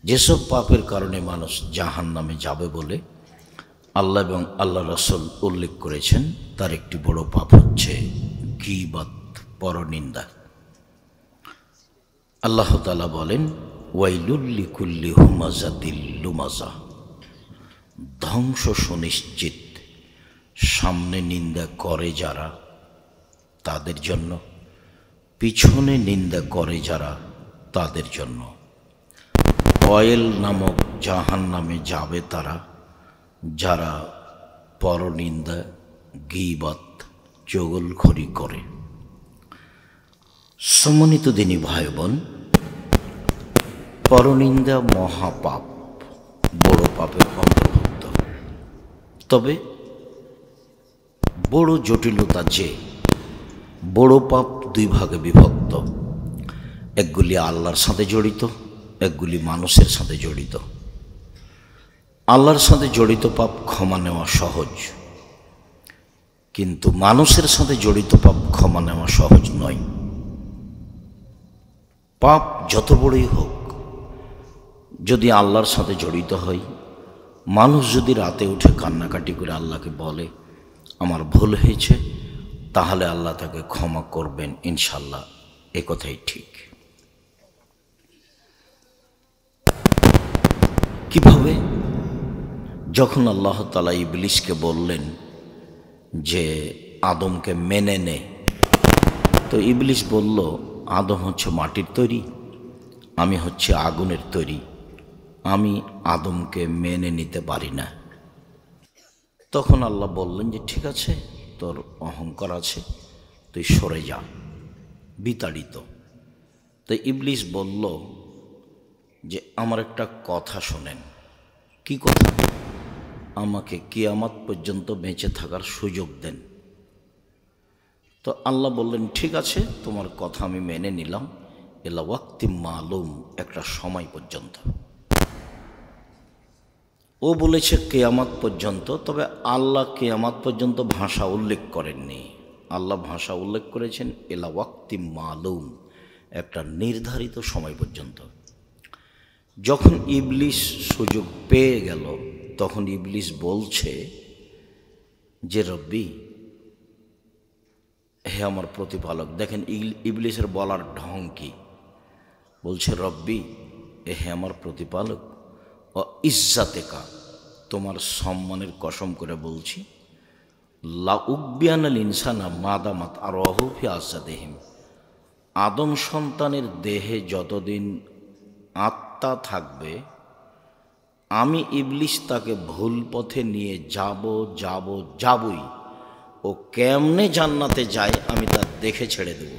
যেসব পাপের কারণে মানুষ জাহান্নামে যাবে বলে আল্লাহ এবং আল্লাহ রাসূল উল্লেখ করেছেন, তার একটি বড় পাপ হচ্ছে গীবত, পরনিন্দা। আল্লাহ তাআলা বলেন, ওয়াইলুল লিকুল্লি হুমাযাতিল লুমাযা, ধ্বংস সুনিশ্চিত সামনে নিন্দা করে যারা তাদের জন্য, পিছনে নিন্দা করে যারা তাদের জন্য। ওয়াইল নামক জাহান্নামে যাবে তারা যারা পরনিন্দা, গীবত, চগলখড়ি করে। সম্মানিত দিনী ভাই বোন, পরনিন্দা মহাপাপ, বড় পাপের অন্তর্ভুক্ত। তবে বড় জটিলতা যে বড় পাপ দুই ভাগে বিভক্ত, একগুলি আল্লাহর সাথে জড়িত, একগুলি মানুষের সাথে জড়িত। আল্লাহর সাথে জড়িত পাপ ক্ষমা নেওয়া সহজ, কিন্তু মানুষের সাথে জড়িত পাপ ক্ষমা নেওয়া সহজ নয়। পাপ যত বড়ই হোক, যদি আল্লাহর সাথে জড়িত হয়, মানুষ যদি রাতে উঠে কান্নাকাটি করে আল্লাহকে বলে আমার ভুল হয়েছে, তাহলে আল্লাহ তাকে ক্ষমা করবেন ইনশাল্লাহ, এ কথাই ঠিক। কিভাবে? যখন আল্লাহ তাআলা ইবলিসকে বললেন যে আদমকে মেনে নে, তো ইবলিস বলল আদম হচ্ছে মাটির তৈরি, আমি হচ্ছে আগুনের তৈরি, আমি আদমকে মেনে নিতে পারি না। তখন আল্লাহ বললেন যে ঠিক আছে, তোর অহংকার আছে, তুই সরে যা, বিতাড়িত। তো ইবলিস বলল যে আমার একটা কথা শোনেন। কি কথা? আমাকে কিয়ামত পর্যন্ত বেঁচে থাকার সুযোগ দেন। তো আল্লাহ বললেন ঠিক আছে, তোমার কথা আমি মেনে নিলাম, ইলা ওয়াক্তি মালুম, একটা সময় পর্যন্ত। ও বলেছে কিয়ামত পর্যন্ত, তবে আল্লাহ কিয়ামত পর্যন্ত ভাষা উল্লেখ করেননি। আল্লাহ ভাষা উল্লেখ করেছেন ইলা ওয়াক্তি মালুম, একটা নির্ধারিত সময় পর্যন্ত। যখন ইবলিস সুযোগ পেয়ে গেল, তখন ইবলিস বলছে যে রব্বি, হে আমার প্রতিপালক। দেখেন ইবলিসের বলার ঢং কি, বলছে রব্বি, হে আমার প্রতিপালক, ও ইজ্জাতেকা, তোমার সম্মানের কসম করে বলছি, লা উকবিয়ানাল ইনসানা মাদামাত আরওয়াহু ফি আজসাদিহিম, আদম সন্তানের দেহে যতদিন আত্মা থাকবে, আমি ইবলিস তাকে ভুল পথে নিয়ে যাবই। ও কেমনে জান্নাতে যায় আমি তা দেখে ছেড়ে দেব।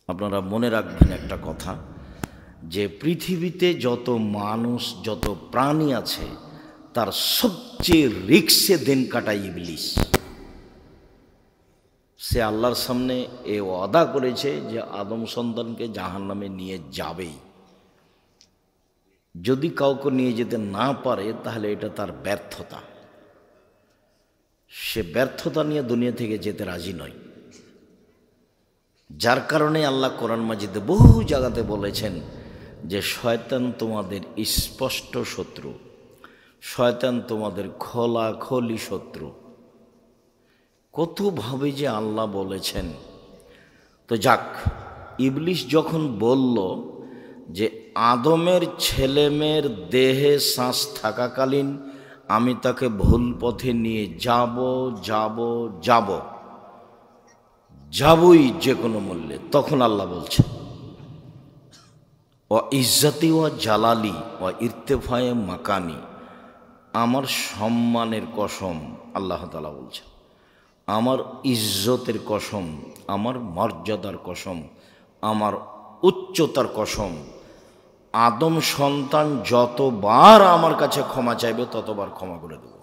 আপনারা মনে রাখবেন একটা কথা, যে পৃথিবীতে যত মানুষ, যত প্রাণী আছে, তার সবচেয়ে রিক্সে দিন কাটায় ইবলিস। সে আল্লাহর সামনে এ ওয়াদা করেছে যে আদম সন্তানকে জাহান্নামে নিয়ে যাবেই। যদি কাউকে নিয়ে যেতে না পারে, তাহলে এটা তার ব্যর্থতা। সে ব্যর্থতা নিয়ে দুনিয়া থেকে যেতে রাজি নয়। যার কারণে আল্লাহ কোরআন মাজিদে বহু জায়গাতে বলেছেন যে শয়তান তোমাদের স্পষ্ট শত্রু, শয়তান তোমাদের খোলাখলি শত্রু। কতভাবে যে আল্লাহ বলেছেন। তো যাক, ইবলিস যখন বলল যে আদমের ছেলেমেয়ের দেহে শ্বাস থাকাকালীন আমি তাকে ভুল পথে নিয়ে যাবই যে কোনো মূল্যে, তখন আল্লাহ বলছে ও ইজ্জতি ও জালালি ও ইরতেফায়ে মাকানি, আমার সম্মানের কসম, আল্লাহ তাআলা বলছে আমার ইজ্জতের কসম, আমার মর্যাদার কসম, আমার উচ্চতার কসম, আদম সন্তান যতবার আমার কাছে ক্ষমা চাইবে ততবার ক্ষমা করে দেব।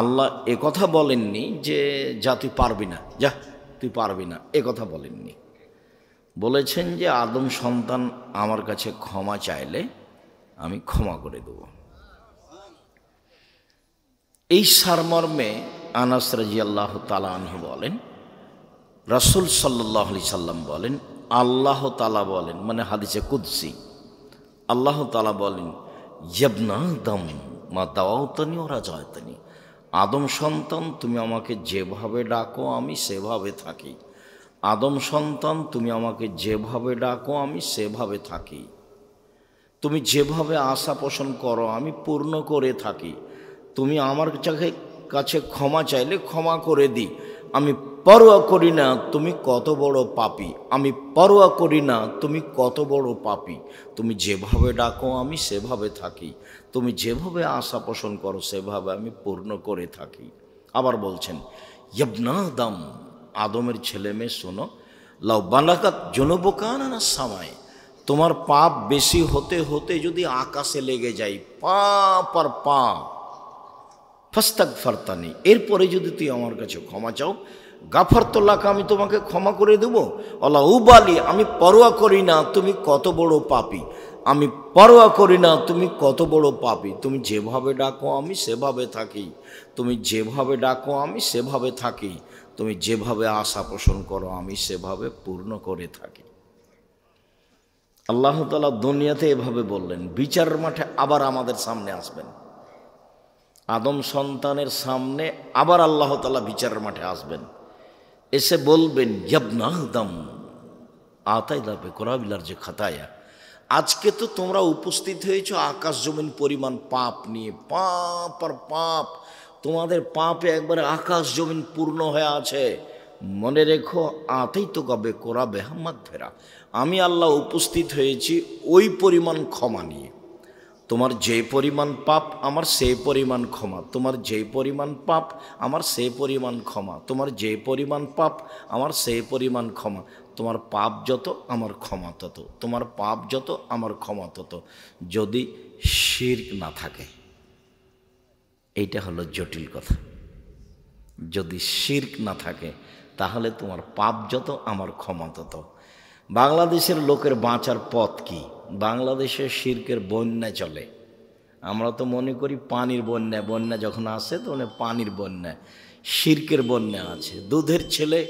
আল্লাহ এ কথা বলেননি যে যা তুই পারবি না, যা তুই পারবি না, এ কথা বলেননি। বলেছেন যে আদম সন্তান আমার কাছে ক্ষমা চাইলে আমি ক্ষমা করে দেব। এই সারমর্মে আনাস রাদিয়াল্লাহু তাআলা আনহু বলেন, রাসূল সাল্লাল্লাহু আলাইহি সাল্লাম বলেন, আল্লাহ তাআলা বলেন, মানে হাদিসে কুদসি আল্লাহ তাআলা বলেন, ইবনা আদম মা দাওয়াতনি ওয়া রাজাতনি, আদম সন্তান তুমি আমাকে যেভাবে ডাকো আমি সেভাবে থাকি। আদম সন্তান তুমি আমাকে যেভাবে ডাকো আমি সেভাবে থাকি। তুমি যেভাবে আশা পোষণ করো আমি পূর্ণ করে থাকি। তুমি আমার কাছে ক্ষমা চাইলে ক্ষমা করে দিই। আমি পরোয়া করি না তুমি কত বড় পাপী, আমি পরোয়া করি না তুমি কত বড় পাপী। তুমি যেভাবে ডাকো আমি সেভাবে থাকি। তুমি যেভাবে আশা পোষণ করো সেভাবে আমি পূর্ণ করে থাকি। আবার বলছেন, ইবনা আদম, আদমের ছেলে মেয়ে শোনো, লাউ বালাগাত জুনুবুকা না সামায়, তোমার পাপ বেশি হতে হতে যদি আকাশে লেগে যায়, পাপ আর পাপ, ফাস্তাগফারতানি, এরপরে যদি তুই আমার কাছে ক্ষমা চাও, গাফারতুল্লাহকে, আমি তোমাকে ক্ষমা করে দেব। আলা উবালি, আমি পরোয়া করি না তুমি কত বড় পাপী, আমি পরোয়া করি না তুমি কত বড় পাপী। তুমি যেভাবে ডাকো আমি সেভাবে থাকি। তুমি যেভাবে ডাকো আমি সেভাবে থাকি। তুমি যেভাবে আশা পোষণ করো আমি সেভাবে পূর্ণ করে থাকি। আল্লাহ তাআলা দুনিয়াতে এভাবে বললেন, বিচারের মাঠে আবার আমাদের সামনে আসবেন। আদম সন্তানের সামনে আবার আল্লাহ তাআলা বিচারের মাঠে আসবেন, এসে বলবেন, ইবনা আদম আতাইদা বেকুরাবিলার যে খাতায়া, আজকে তো তোমরা উপস্থিত হয়েছো আকাশ জমিন পরিমাণ পাপ নিয়ে, পাপ আর পাপ, তোমাদের পাপে একবারে আকাশ জমিন পূর্ণ হয়ে আছে। মনে রেখো, আতেই তো গবে কোরা বেহাম্মাদ ফেরা, আমি আল্লাহ উপস্থিত হয়েছি ওই পরিমাণ ক্ষমা নিয়ে। তোমার যে পরিমাণ পাপ আমার সেই পরিমাণ ক্ষমা, তোমার যে পরিমাণ পাপ আমার সেই পরিমাণ ক্ষমা, তোমার যে পরিমাণ পাপ আমার সেই পরিমাণ ক্ষমা। তোমার পাপ যত আমার ক্ষমা তত, তোমার পাপ যত আমার ক্ষমা তত, যদি শিরক না থাকে। এইটা হলো জটিল কথা। যদি শিরক না থাকে তাহলে তোমার পাপ যত আমার ক্ষমা তত। বাংলাদেশের লোকের বাঁচার পথ কি? বাংলাদেশে শিরকের বন্যা চলে। আমরা তো মনে করি পানির বন্যা, বন্যা যখন আসে তো পানির বন্যা, শিরকের বন্যা আছে। দুধের ছেলে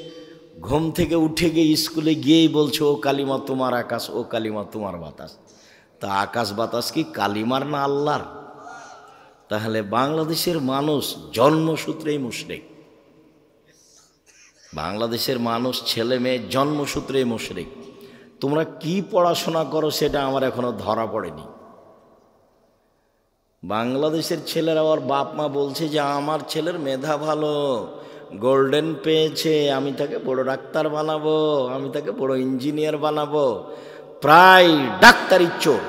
ঘুম থেকে উঠে গিয়ে স্কুলে গিয়েই বলছে, ও কালিমা তোমার আকাশ, ও কালিমা তোমার বাতাস। তা আকাশ বাতাস কি কালিমার না আল্লাহর? তাহলে বাংলাদেশের মানুষ জন্মসূত্রেই মুশরিক। বাংলাদেশের মানুষ ছেলে মেয়ে জন্মসূত্রেই মুশরিক। তোমরা কি পড়াশোনা করো সেটা আমার এখনো ধরা পড়েনি। বাংলাদেশের ছেলেরা ওর বাপ মা বলছে যে আমার ছেলের মেধা ভালো, গোল্ডেন পেয়েছে, আমি তাকে বড় ডাক্তার বানাবো, আমি তাকে বড় ইঞ্জিনিয়ার বানাবো। প্রায় ডাক্তারি চোর,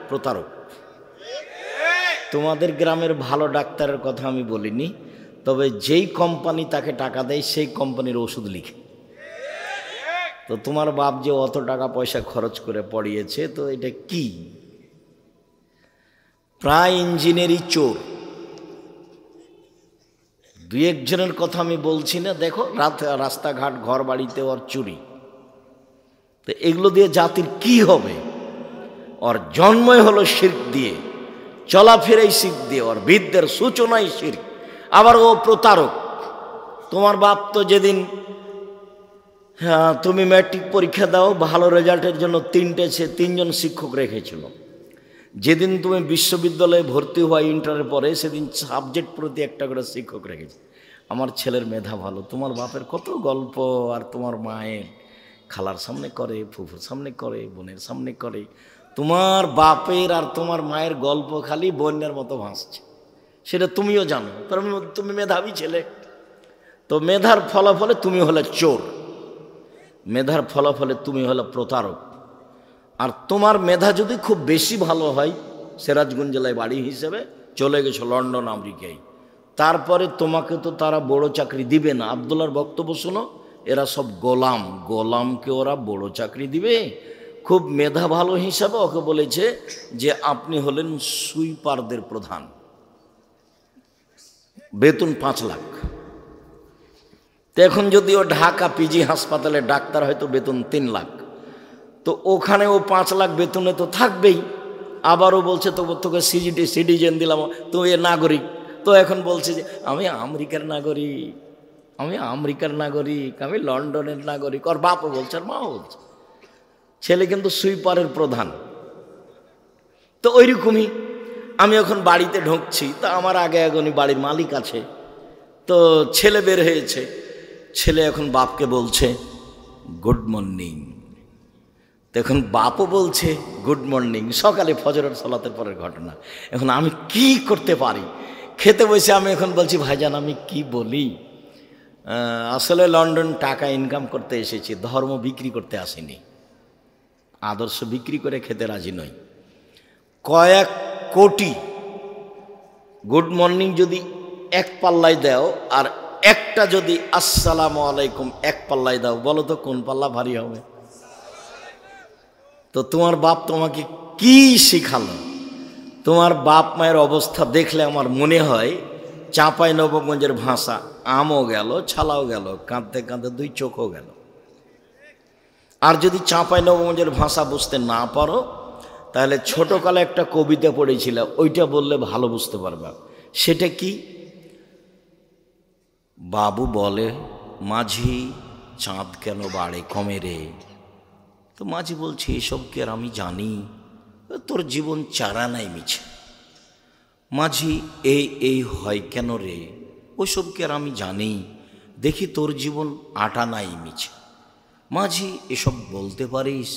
প্রতারক। তোমাদের গ্রামের ভালো ডাক্তারের কথা আমি বলিনি, তবে যেই কোম্পানি তাকে টাকা দেয় সেই কোম্পানির ওষুধ লিখে। তো তোমার বাপ যে অত টাকা পয়সা খরচ করে পড়িয়েছে, তো এটা কি? প্রায় ইঞ্জিনিয়ারি চোর। দুই একজনের কথা আমি বলছি না, দেখো রাস্তাঘাট ঘর বাড়িতে ওর চুরি। তো এগুলো দিয়ে জাতির কি হবে? ওর জন্মই হলো শিরক দিয়ে, চলাফেরাই শিরক দিয়ে, ওর বিদ্যের সূচনাই শিরক। আবার ও প্রতারক। তোমার বাপ তো যেদিন তুমি ম্যাট্রিক পরীক্ষা দাও, ভালো রেজাল্টের জন্য তিনজন শিক্ষক রেখেছিল। যেদিন তুমি বিশ্ববিদ্যালয়ে ভর্তি হওয়া ইন্টারের পরে, সেদিন সাবজেক্ট প্রতি একটা করে শিক্ষক রেখেছে। আমার ছেলের মেধা ভালো। তোমার বাপের কত গল্প, আর তোমার মায়ের খালার সামনে করে, ফুফুর সামনে করে, বোনের সামনে করে। তোমার বাপের আর তোমার মায়ের গল্প খালি বন্যার মতো ভাসছে, সেটা তুমিও জানো। তুমি মেধাবী ছেলে, তো মেধার ফলাফলে তুমি হলে চোর, মেধার ফলাফলে তুমি হলে প্রতারক। আর তোমার মেধা যদি খুব বেশি ভালো হয়, সিরাজগঞ্জ জেলায় বাড়ি হিসেবে চলে গেছো লন্ডন আমেরিকায়, তারপরে তোমাকে তো তারা বড় চাকরি দিবে না। আব্দুল্লাহর বক্তব্য শোনো, এরা সব গোলাম, গোলামকে ওরা বড় চাকরি দিবে? খুব মেধা ভালো হিসাবে ওকে বলেছে যে আপনি হলেন সুইপারদের প্রধান, বেতন 5 লাখ। তো এখন যদি ও ঢাকা পিজি হাসপাতালে ডাক্তার হয় তো বেতন 3 লাখ। তো ওখানে ও 5 লাখ বেতনে তো থাকবেই। আবারও বলছে তো তোকে সিটিজেন দিলাম, তো এ নাগরিক। তো এখন বলছে যে আমি আমেরিকার নাগরিক, আমি আমেরিকার নাগরিক, আমি লন্ডনের নাগরিক। ওর বাপও বলছে, আর মাও বলছে। ছেলে কিন্তু সুইপারের প্রধান। তো ওইরকমই আমি এখন বাড়িতে ঢুকছি, তা আমার আগে এগোনি বাড়ির মালিক আছে, তো ছেলে বের হয়েছে। ছেলে এখন বাপকে বলছে গুড মর্নিং। এখন বাপও বলছে গুড মর্নিং, সকালে ফজরের সালাতের পরের ঘটনা। এখন আমি কি করতে পারি? খেতে বসে আমি এখন বলছি ভাইজান আমি কি বলি, আসলে লন্ডন টাকা ইনকাম করতে এসেছি, ধর্ম বিক্রি করতে আসিনি, আদর্শ বিক্রি করে খেতে রাজি নই। কয়েক কোটি গুড মর্নিং যদি এক পাল্লায় দাও আর একটা যদি আসসালামু আলাইকুম এক পাল্লায় দাও, বলো তো কোন পাল্লা ভারী হবে? তো তোমার বাপ তোমাকে কি শিখালো? তোমার বাপ মায়ের অবস্থা দেখলে আমার মনে হয় চাঁপাইনবাবগঞ্জের ভাষা, আমও গেল ছালাও গেল, কাঁদতে কাঁদতে দুই চোখও গেল। আর যদি চাঁপাইনবাবগঞ্জের ভাষা বুঝতে না পারো তাহলে ছোটকালে একটা কবিতা পড়েছিল, ওইটা বললে ভালো বুঝতে পারবা। সেটা কি? বাবু বলে মাঝি চাঁদ কেন বাড়ে কমে রে। তো মাঝি বলছে এসব কি আর আমি জানি, তোর জীবন চারা নাই মিছে। মাঝি এই হয় কেন রে, ওসব কি আর আমি জানি, দেখি তোর জীবন আটা নাই মিছে। মাঝি এসব বলতে পারিস,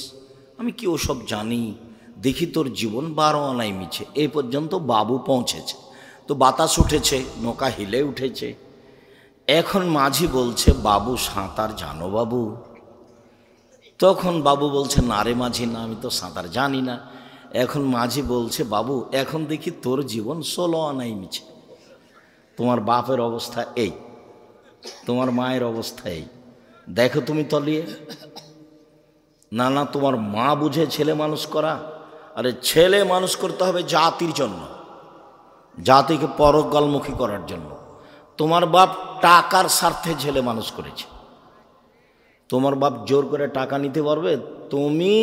আমি কি ওসব জানি, দেখি তোর জীবন 12 আনাই মিছে। এই পর্যন্ত বাবু পৌঁছেছে, তো বাতাস উঠেছে, নৌকা হিলে উঠেছে। এখন মাঝি বলছে বাবু সাঁতার জানো বাবু? তখন বাবু বলছে না রে মাঝি, না আমি তো সাঁতার জানি না। এখন মাঝি বলছে বাবু এখন দেখি তোর জীবন 16 আনাই মিছে। তোমার বাপের অবস্থা এই, তোমার মায়ের অবস্থা এই, দেখো তুমি তলিয়ে। না না, তোমার মা বুঝে ছেলে মানুষ করা? আরে ছেলে মানুষ করতে হবে জাতির জন্য, জাতিকে পরকালমুখী করার জন্য। তোমার বাপ টাকার স্বার্থে ছেলে মানুষ করেছে। তোমার বাপ জোর করে টাকা নিতে পারবে? তুমি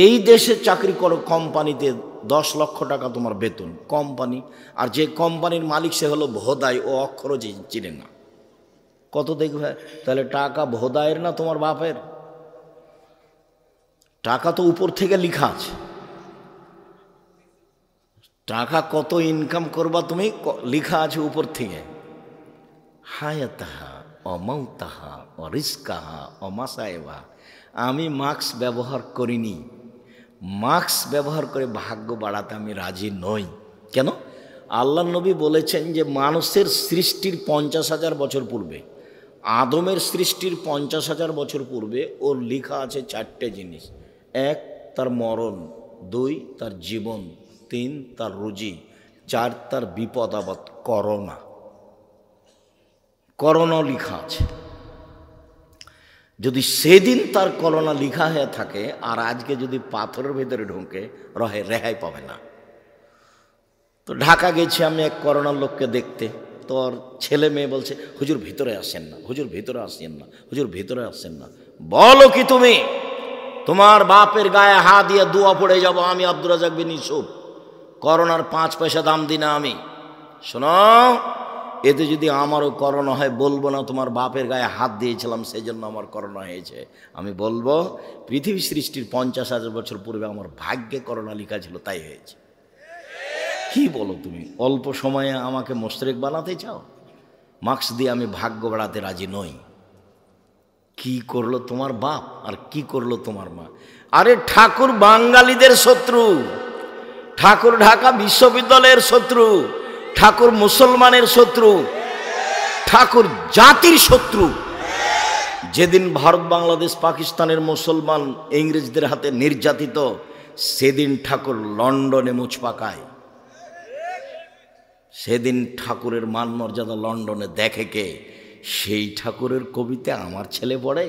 এই দেশে চাকরি করো কোম্পানিতে, 10 লক্ষ টাকা তোমার বেতন, কোম্পানি, আর যে কোম্পানির মালিক সে হলো ভোদাই, ও অক্ষরও চিনে না। কত দেখবে? তাহলে টাকা ভোদাইয়ের না তোমার বাপের? টাকা তো উপর থেকে লেখা আছে, টাকা কত ইনকাম করবা তুমি লেখা আছে উপর থেকে। হায়াতাহা অমৌতাহা অরিস্কাহা অমাসায়েবা। আমি মাস্ক ব্যবহার করিনি, মাস্ক ব্যবহার করে ভাগ্য বাড়াতে আমি রাজি নই। কেন? আল্লাহ নবী বলেছেন যে মানুষের সৃষ্টির 50,000 বছর পূর্বে, আদমের সৃষ্টির 50,000 বছর পূর্বে ওর লেখা আছে 4টে জিনিস। 1 তার মরণ, 2 তার জীবন, 3 তার রুজি, 4 তার বিপদ আপদ, করোনা। করোনা লেখা আছে। যদি সেদিন তার করোনা লেখা হয়ে থাকে আর আজকে যদি পাথরের ভেতরে ঢুকে রেহাই পাবে না। তো ঢাকা গেছি আমি এক করোনার লোককে দেখতে, তোর ছেলে মেয়ে বলছে হুজুর ভিতরে আসেন না, হুজুর ভিতরে আসেন না, হুজুর ভিতরে আসেন না। বলো কি তুমি? তোমার বাপের গায়ে হাত দিয়ে দোয়া পড়ে যাব আমি আব্দুর রাজ্জাক বিন ইউসুফ, করোনার 5 পয়সা দাম দিই না আমি। শোনো, এতে যদি আমারও করোনা হয় বলবো না তোমার বাপের গায়ে হাত দিয়েছিলাম সেই জন্য আমার করোনা হয়েছে। আমি বলবো পৃথিবী সৃষ্টির 50,000 বছর পূর্বে আমার ভাগ্যে করোনা লেখা ছিল, তাই হয়েছে। কি বলো তুমি? অল্প সময়ে আমাকে মুশরিক বানাতে চাও? মাস্ক দিয়ে আমি ভাগ্য বাড়াতে রাজি নই। কি করলো তোমার বাপ আর কি করলো তোমার মা? আরে ঠাকুর বাঙালিদের শত্রু, ঠাকুর ঢাকা বিশ্ববিদ্যালয়ের শত্রু, ঠাকুর মুসলমানের শত্রু, ঠাকুর জাতির শত্রু। যেদিন ভারত বাংলাদেশ পাকিস্তানের মুসলমান ইংরেজদের হাতে নির্যাতিত, সেদিন ঠাকুর লন্ডনে মুছ পাকায়। সেদিন ঠাকুরের মান মর্যাদা লন্ডনে দেখে কে? সেই ঠাকুরের কবিতা আমার ছেলে পড়ে?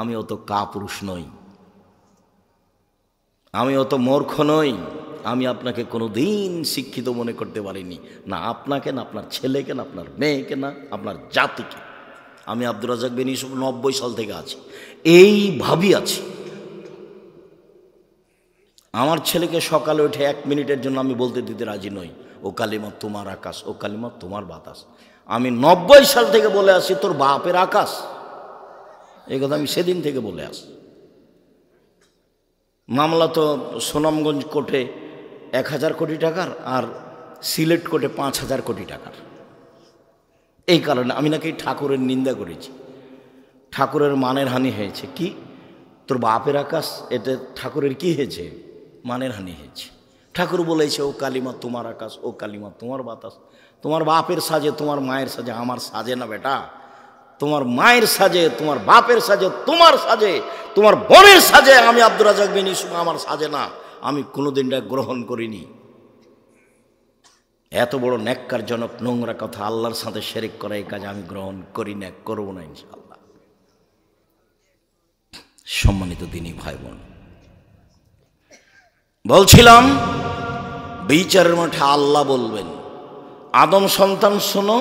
আমি অত কাপুরুষ নই, আমি অত মূর্খ নই। আমি আপনাকে কোনো দিন শিক্ষিত মনে করতে পারিনি, না আপনাকে, না আপনার ছেলেকে, না আপনার মেয়েকে, না আপনার জাতিকে। আমি আব্দুর রাজ্জাক বিন ইউসুফ 90 সাল থেকে আছি, এইভাবেই আছি। আমার ছেলেকে সকালে উঠে 1 মিনিটের জন্য আমি বলতে দিতে রাজি নই ও কালিমা তোমার আকাশ, ও কালিমা তোমার বাতাস। আমি 90 সাল থেকে বলে আসছি তোর বাপের আকাশ, এই কথা আমি সেদিন থেকে বলে আসি। মামলা তো সুনামগঞ্জ কোর্টে 1000 কোটি টাকার, আর সিলেট কোর্টে 5000 কোটি টাকার। এই কারণে আমি নাকি ঠাকুরের নিন্দা করেছি, ঠাকুরের মানের হানি হয়েছে। কি তোর বাপের আকাশ, এতে ঠাকুরের কি হয়েছে? মানের হানি হয়েছে। ঠাকুর বলেছে ও কালিমা তোমার আকাশ, ও কালিমা তোমার বাতাস। তোমার বাপের সাজে, তোমার মায়ের সাজে, আমার সাজে না বেটা। তোমার মায়ের সাজে, তোমার বাপের সাজে, তোমার সাজে, তোমার বোনের সাজে, আমি আব্দুর রাজ্জাক বিন ইউসুফ আমার সাজে না। আমি কোনোদিন গ্রহণ করিনি। এত বড় ন্যাক্কারজনক নোংরা কথা, আল্লাহর সাথে শিরক করা, এই কাজ আমি গ্রহণ করি না, করব না ইনশাআল্লাহ। সম্মানিত দিনী ভাই বোন, বলছিলাম বিচারের মাঠে আল্লাহ বলবেন, আদম সন্তান শোনো,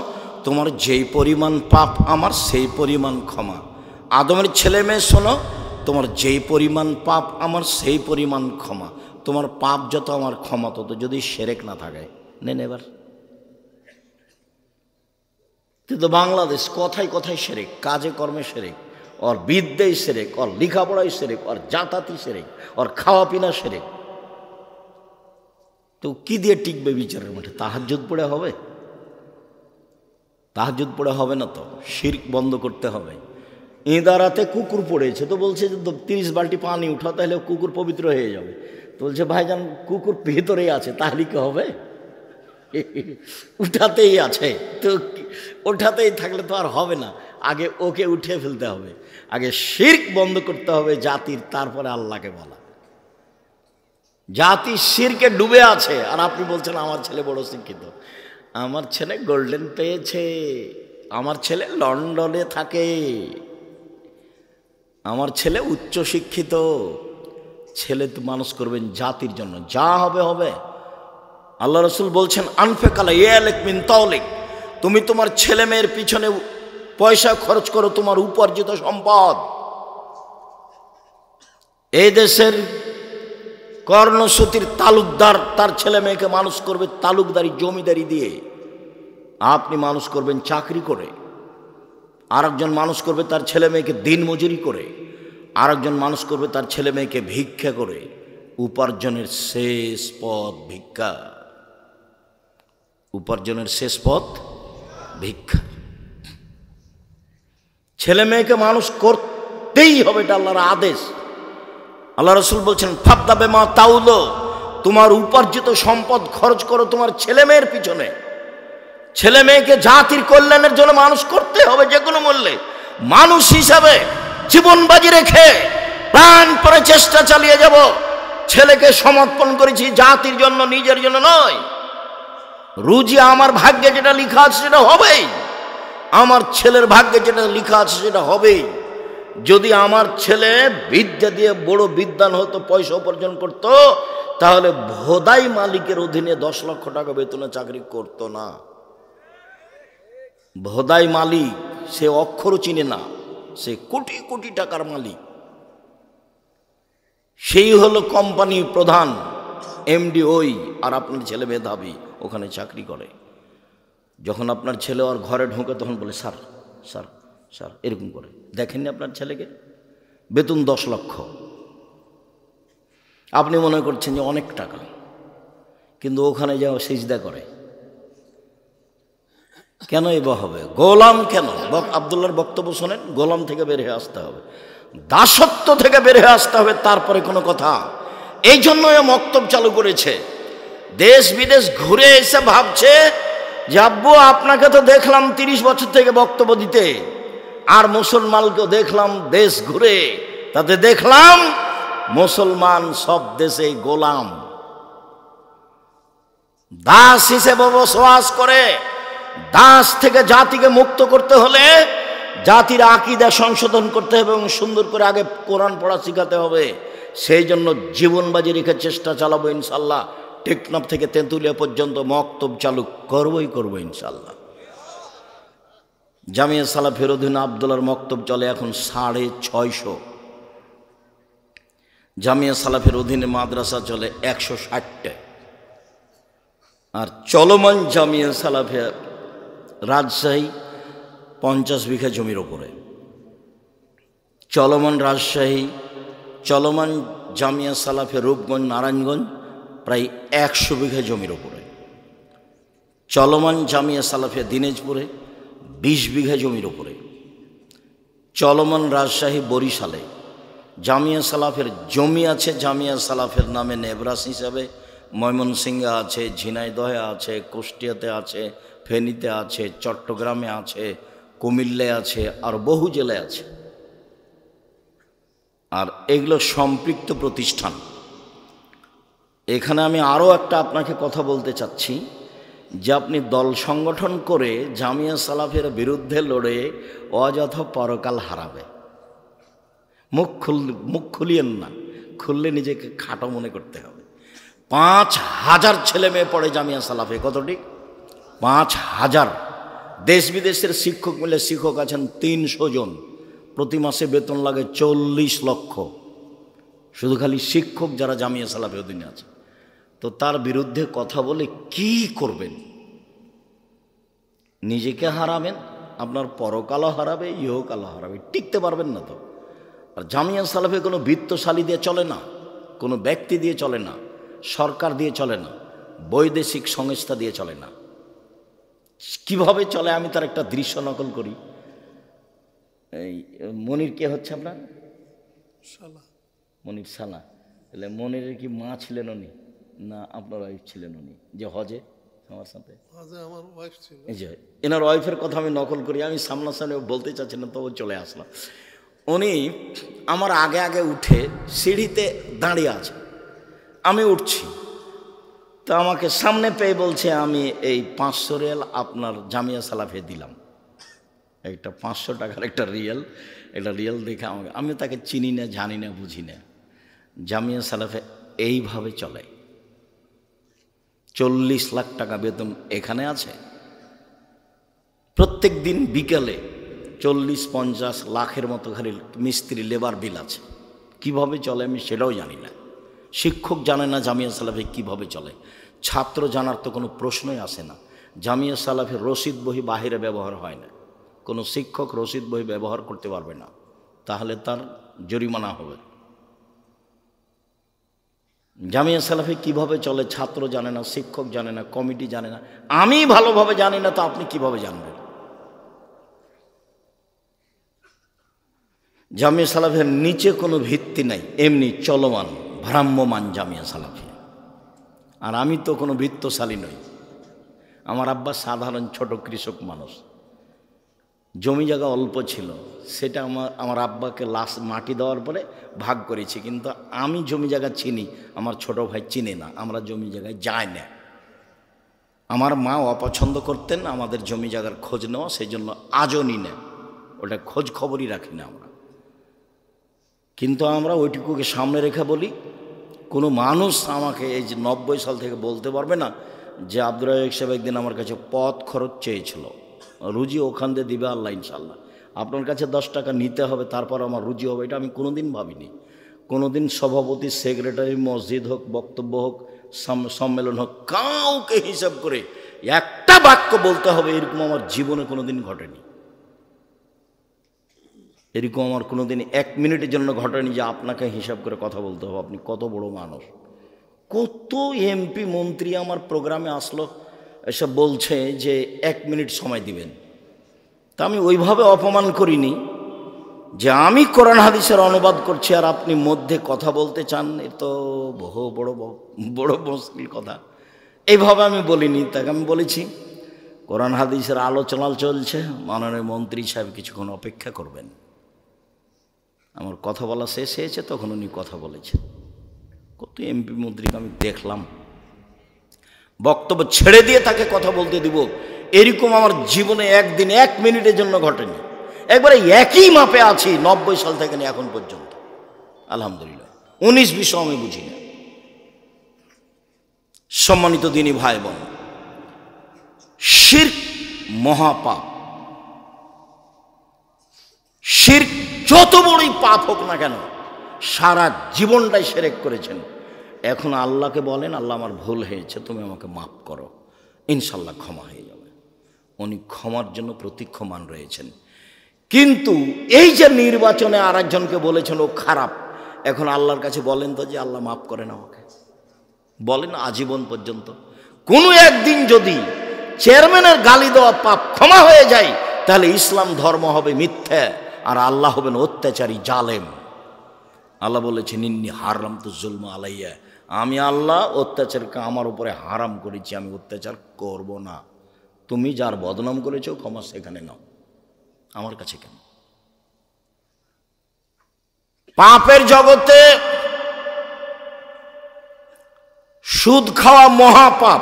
তোমার যেই পরিমাণ পাপ আমার সেই পরিমাণ ক্ষমা। আদমের ছেলে মেয়ে শোনো, তোমার যেই পরিমাণ পাপ আমার সেই পরিমাণ ক্ষমা। তোমার পাপ যত আমার ক্ষমা তত, যদি শিরক না থাকে। নেন এবার। কিন্তু বাংলাদেশ কথায় কথায় শিরক, কাজে কর্মে শিরক, ওর বিদ্যায় শিরক, ওর লেখাপড়ায় শিরক, ওর জাতাতি শিরক, ওর খাওয়া পিনা শিরক। তো কি দিয়ে টিকবে বিচারের মাঠে? তাহাজ্জুদ পড়ে হবে? তাহাজ্জুদ পড়ে হবে না তো, শিরক বন্ধ করতে হবে। ইঁদারাতে কুকুর পড়েছে, তো বলছে যে 30 বালতি পানি উঠাও, তাহলে কুকুর পবিত্র হয়ে যাবে। তো বলছে ভাইজান কুকুর ভিতরেই আছে, তাহলে কি হবে? উঠাতেই আছে, তো ওঠাতেই থাকলে তো আর হবে না। আগে ওকে উঠে ফেলতে হবে, আগে শিরক বন্ধ করতে হবে জাতির, তারপরে আল্লাহকে বলা। জাতি শিরকে ডুবে আছে, আর আপনি বলছেন আমার ছেলে বড় শিক্ষিত। আমার ছেলে গোল্ডেন পেয়েছে, আমার ছেলে লন্ডনে থাকে, আমার ছেলে উচ্চ শিক্ষিত। ছেলে তো মানুষ করবেন জাতির জন্য, যা হবে হবে। আল্লাহ রসুল বলছেন আনফেকালা ইয়ালিক মিন তাওলিক, তুমি তোমার ছেলে মেয়ের পিছনে পয়সা খরচ করো, তোমার উপার্জিত সম্পদ। এই দেশের কর্ণসূতির তালুকদার তার ছেলে মেয়েকে মানুষ করবে তালুকদারি জমিদারি দিয়ে, আপনি মানুষ করবেন চাকরি করে। আরেকজন মানুষ করবে তার ছেলে মেয়েকে দিন মজুরি করে, আরেকজন মানুষ করবে তার ছেলে মেয়েকে ভিক্ষা করে। উপার্জনের শেষ পথ ভিক্ষা, উপার্জনের শেষ পথ ভিক্ষা। ছেলে মেয়েকে মানুষ করতেই হবে, এটা আল্লাহর আদেশ। আল্লাহ রসুল বলছেন ফাবদাবে মা তাউলো, তোমার উপার্জিত সম্পদ খরচ করো তোমার ছেলে মেয়ের পিছনে। ছেলে মেয়েকে জাতির কল্যাণের জন্য মানুষ করতে হবে যে কোনো মূল্যে। মানুষ হিসাবে জীবন বাজি রেখে প্রাণপণে চেষ্টা চালিয়ে যাব। ছেলেকে সমর্পণ করেছি জাতির জন্য, নিজের জন্য নয়। রুজি আমার ভাগ্যে যেটা লেখা আছে সেটা হবেই, আমার ছেলের ভাগ্যে যেটা লেখা আছে সেটা হবেই। যদি আমার ছেলে বিদ্যা দিয়ে বড় বিদ্বান হতো, পয়সা উপার্জন করত, তাহলে ভোদাই মালিকের অধীনে 10 লক্ষ টাকা বেতনে চাকরি করত না। ভোদাই মালিক সে অক্ষরও চিনে না, সে কোটি কোটি টাকার মালিক। সেই হলো কোম্পানি প্রধান, এমডি ওই, আর আপনার ছেলে মেধাবী ওখানে চাকরি করে। যখন আপনার ছেলে ওর ঘরে ঢোকে তখন বলে স্যার স্যার স্যার, এরকম করে। দেখেননি আপনার ছেলেকে? বেতন 10 লক্ষ। আপনি মনে করছেন যে অনেক টাকা, কিন্তু ওখানে যাও সিজদা করে। কেন এবার হবে? গোলাম কেন? আব্দুল্লাহর বক্তব্য শোনেন, গোলাম থেকে বের হয়ে আসতে হবে, দাসত্ব থেকে বের হয়ে আসতে হবে, তারপরে কোনো কথা। এই জন্য মক্তব চালু করেছে। দেশ বিদেশ ঘুরে এসে ভাবছে যে আব্বু আপনাকে তো দেখলাম 30 বছর থেকে বক্তব্য দিতে, আর মুসলমানকেও দেখলাম দেশ ঘুরে, তাতে দেখলাম মুসলমান সব দেশে গোলাম, দাস হিসেবে বসবাস করে। দাস থেকে জাতিকে মুক্ত করতে হলে জাতির আকীদা সংশোধন করতে হবে এবং সুন্দর করে আগে কোরআন পড়া শিখাতে হবে। সেই জন্য জীবন বাজি রেখে চেষ্টা চালাবো ইনশাল্লাহ। টেকনাফ থেকে তেঁতুলিয়া পর্যন্ত মক্তব চালু করবো ইনশাল্লাহ। জামিয়া সালাফির অধীনে আব্দুল্লাহর মক্তব চলে এখন 650। জামিয়া সালাফির অধীনে মাদ্রাসা চলে 160টা। আর চলমান জামিয়া সালাফিয়া রাজশাহী 50 বিঘা জমির ওপরে। চলমান রাজশাহী, চলমান জামিয়া সালাফে রূপগঞ্জ নারায়ণগঞ্জ প্রায় 100 বিঘা জমির ওপরে, চলমান জামিয়া সালাফে দিনাজপুরে 20 বিঘা জমির ওপরে, চলমান রাজশাহী বরিশালে জামিয়া সালাফের জমি আছে। জামিয়া সালাফের নামে নেবরাস হিসাবে ময়মনসিংহে আছে, ঝিনাইদহে আছে, কুষ্টিয়াতে আছে, ফেনীতে আছে, চট্টগ্রামে আছে, কুমিল্লায় আছে, আর বহু জেলায় আছে। আর এগুলো সম্পৃক্ত প্রতিষ্ঠান। এখানে আমি আরও একটা আপনাকে কথা বলতে চাচ্ছি যে আপনি দল সংগঠন করে জামিয়া সালাফের বিরুদ্ধে লড়ে অযথা পরকাল হারাবে। মুখ খুলিয়েন না, খুললে নিজেকে খাটো মনে করতে হবে। 5000 ছেলে মেয়ে পড়ে জামিয়া সালাফে। কতটি? 5000। দেশ বিদেশের শিক্ষক মিলে শিক্ষক আছেন 300 জন, প্রতি মাসে বেতন লাগে 40 লক্ষ। শুধু খালি শিক্ষক যারা জামিয়া সালাফে অধীনে আছে। তো তার বিরুদ্ধে কথা বলে কি করবেন? নিজেকে হারাবেন, আপনার পরকালও হারাবে, ইহকালও হারাবে, টিকতে পারবেন না তো। আর জামিয়া সালাফে কোনো বিত্তশালী দিয়ে চলে না, কোনো ব্যক্তি দিয়ে চলে না, সরকার দিয়ে চলে না, বৈদেশিক সংস্থা দিয়ে চলে না। কিভাবে চলে আমি তার একটা দৃশ্য নকল করি। এই মনির কে হচ্ছে আপনার? মনির সানা। তাহলে মনিরের কি মা ছিলেন উনি, না আপনার ওয়াইফ ছিলেন উনি যে হজে আমার সাথে? আমার ওয়াইফ ছিল। এই যে এনার ওয়াইফের কথা আমি নকল করি, আমি সামনাসামনি বলতে চাচ্ছি না, তবু চলে আসলাম। উনি আমার আগে আগে উঠে সিঁড়িতে দাঁড়িয়ে আছে, আমি উঠছি, তো আমাকে সামনে পেয়ে বলছে আমি এই 500 রিয়াল আপনার জামিয়া সালাফে দিলাম। একটা 500 টাকার একটা রিয়াল দেখে আমাকে, আমি তাকে চিনি না, জানি না, বুঝি না। জামিয়া সালাফে এইভাবে চলে। 40 লাখ টাকা বেতন এখানে আছে। প্রত্যেক দিন বিকেলে 40-50 লাখের মতো খালি মিস্ত্রি লেবার বিল আছে। কিভাবে চলে আমি সেটাও জানি না। শিক্ষক জানে না জামিয়া সালাফে কিভাবে চলে। ছাত্র জানার তো কোনো প্রশ্নই আসে না। জামিয়া সালাফের রসিদ বহি বাহিরে ব্যবহার হয় না। কোনো শিক্ষক রসিদ বই ব্যবহার করতে পারবে না, তাহলে তার জরিমানা হবে। জামিয়া সালাফি কিভাবে চলে ছাত্র জানে না, শিক্ষক জানে না, কমিটি জানে না, আমি ভালোভাবে জানি না, তো আপনি কিভাবে জানবেন? জামিয়া সালাফের নিচে কোনো ভিত্তি নাই, এমনি চলমান ভ্রাম্যমান জামিয়া সালাফি। আর আমি তো কোনো বৃত্তশালী নই। আমার আব্বা সাধারণ ছোট কৃষক মানুষ, জমি জায়গা অল্প ছিল, সেটা আমার আব্বাকে মাটি দেওয়ার পরে ভাগ করেছি। কিন্তু আমি জমি জায়গা চিনি, আমার ছোট ভাই চিনে না, আমরা জমি জায়গায় যাই না। আমার মা অপছন্দ করতেন আমাদের জমি জায়গার খোঁজ নেওয়া, সেই জন্য আজও নি না, ওটা খোঁজ খবরই রাখি না আমরা। কিন্তু আমরা ওইটুকুকে সামনে রেখে বলি, কোনো মানুষ আমাকে এই যে 90 সাল থেকে বলতে পারবে না যে আব্দুর রাজ্জাক সাহেব একদিন আমার কাছে পথ খরচ চেয়েছিল, রুজি ওখান দিয়ে দিবে আল্লাহ ইনশাল্লাহ, আপনার কাছে 10 টাকা নিতে হবে তারপর আমার রুজি হবে। এটা আমি কোনোদিন ভাবিনি। কোনোদিন সভাপতি, সেক্রেটারি, মসজিদ হোক, বক্তব্য হোক, সম্মেলন হোক, কাউকে হিসাব করে একটা বাক্য বলতে হবে এরকম আমার জীবনে কোনোদিন ঘটেনি। এরকম আমার কোনোদিন 1 মিনিটের জন্য ঘটেনি যে আপনাকে হিসাব করে কথা বলতে হবে। আপনি কত বড় মানুষ। কত এমপি মন্ত্রী আমার প্রোগ্রামে আসলো, এসব বলছে যে 1 মিনিট সময় দিবেন। তা আমি ওইভাবে অপমান করিনি যে আমি কোরআন হাদিসের অনুবাদ করছি আর আপনি মধ্যে কথা বলতে চান, এ তো বহু বড় মুশকিল কথা। এইভাবে আমি বলিনি। তাকে আমি বলেছি কোরআন হাদিসের আলোচনা চলছে, মাননীয় মন্ত্রী সাহেব কিছুক্ষণ অপেক্ষা করবেন। আমার কথা বলা শেষ হয়েছে, তখন উনি কথা বলেছেন। কত এমপি মন্ত্রীকে আমি দেখলাম, বক্তব্য ছেড়ে দিয়ে তাকে কথা বলতে দিব, এরকম আমার জীবনে একদিন 1 মিনিটের জন্য ঘটেনি। একবারে একই মাপে আছি 90 সাল থেকে এখন পর্যন্ত, আলহামদুলিল্লাহ। 19-20 আমি বুঝি না। সম্মানিত দিনী ভাই বোন, শিরক মহাপাপ। শিরক যত বড়ই পাপ হোক না কেন, সারা জীবনটাই শিরক করেছেন। এখন আল্লাহকে বলেন, আল্লাহ আমার ভুল হয়েছে, তুমি আমাকে মাফ করো, ইনশাল্লাহ ক্ষমা হয়ে যাবে। উনি ক্ষমার জন্য প্রতীক্ষমান রয়েছেন। কিন্তু এই যে নির্বাচনে আরেকজনকে বলেছেন ও খারাপ, এখন আল্লাহর কাছে বলেন তো যে আল্লাহ মাফ করেন আমাকে, বলেন আজীবন পর্যন্ত। কোনো একদিন যদি চেয়ারম্যানের গালি দেওয়া পাপ ক্ষমা হয়ে যায়, তাহলে ইসলাম ধর্ম হবে মিথ্যা আর আল্লাহ হবেন অত্যাচারী জালেম। আল্লাহ বলেছেন ইন্নী হারাম তু জুলমা আলাইয়া, আমি আল্লাহ অত্যাচারকে আমার উপরে হারাম করেছি, আমি অত্যাচার করব না। তুমি যার বদনাম করেছো ক্ষমা সেখানে নাও, আমার কাছে কেন? পাপের জগতে সুদ খাওয়া মহাপাপ।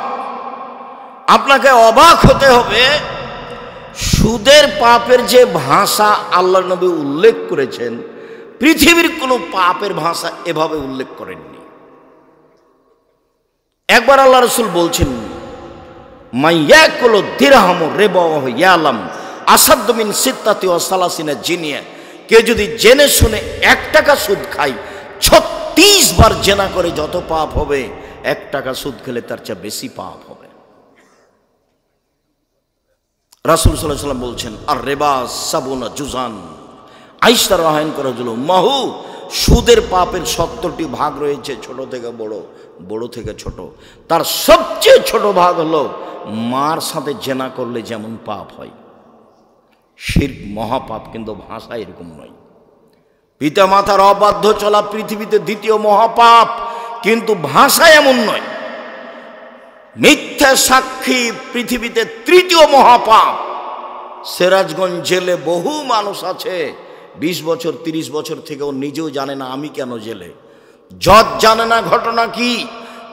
আপনাকে অবাক হতে হবে, সুদের পাপের যে ভাষা আল্লাহ নবী উল্লেখ করেছেন, পৃথিবীর কোনো পাপের ভাষা এভাবে উল্লেখ করেননি। একবার আল্লাহ রসুল বলছেন মাইয়াকুল দিরহাম রিবা ওয়া ইয়ালাম আসাদ্দ মিন সিত্তাতি ওয়া সালাসিনা জিনিয়া, কেউ যদি জেনে শুনে 1 টাকা সুদ খায়, 36 বার জেনা করে যত পাপ হবে, 1 টাকা সুদ খেলে তার চেয়ে বেশি পাপ হবে। রাসূল সাল্লাল্লাহু আলাইহি ওয়াসাল্লাম বলছেন আর রিবা সাবুনা জুজান আয়েশা রাদিয়াল্লাহু আনহা মাহু, সুদের পাপের 70টি ভাগ রয়েছে, ছোট থেকে বড়, বড় থেকে ছোট। তার সবচেয়ে ছোট ভাগ হলো মার সাথে জেনা করলে যেমন পাপ হয়, শিরক মহাপাপ, কিন্তু ভাষা এরকম নয়। পিতা মাতার অবাধ্য চলা পৃথিবীতে 2য় মহাপাপ, কিন্তু ভাষা এমন নয়। মিথ্যা সাক্ষী পৃথিবীতে 3য় মহাপাপ। সিরাজগঞ্জ জেলে বহু মানুষ আছে 20 বছর 30 বছর থেকে, ও নিজেও জানে না আমি কেন জেলে। জজ জানে না ঘটনা কি,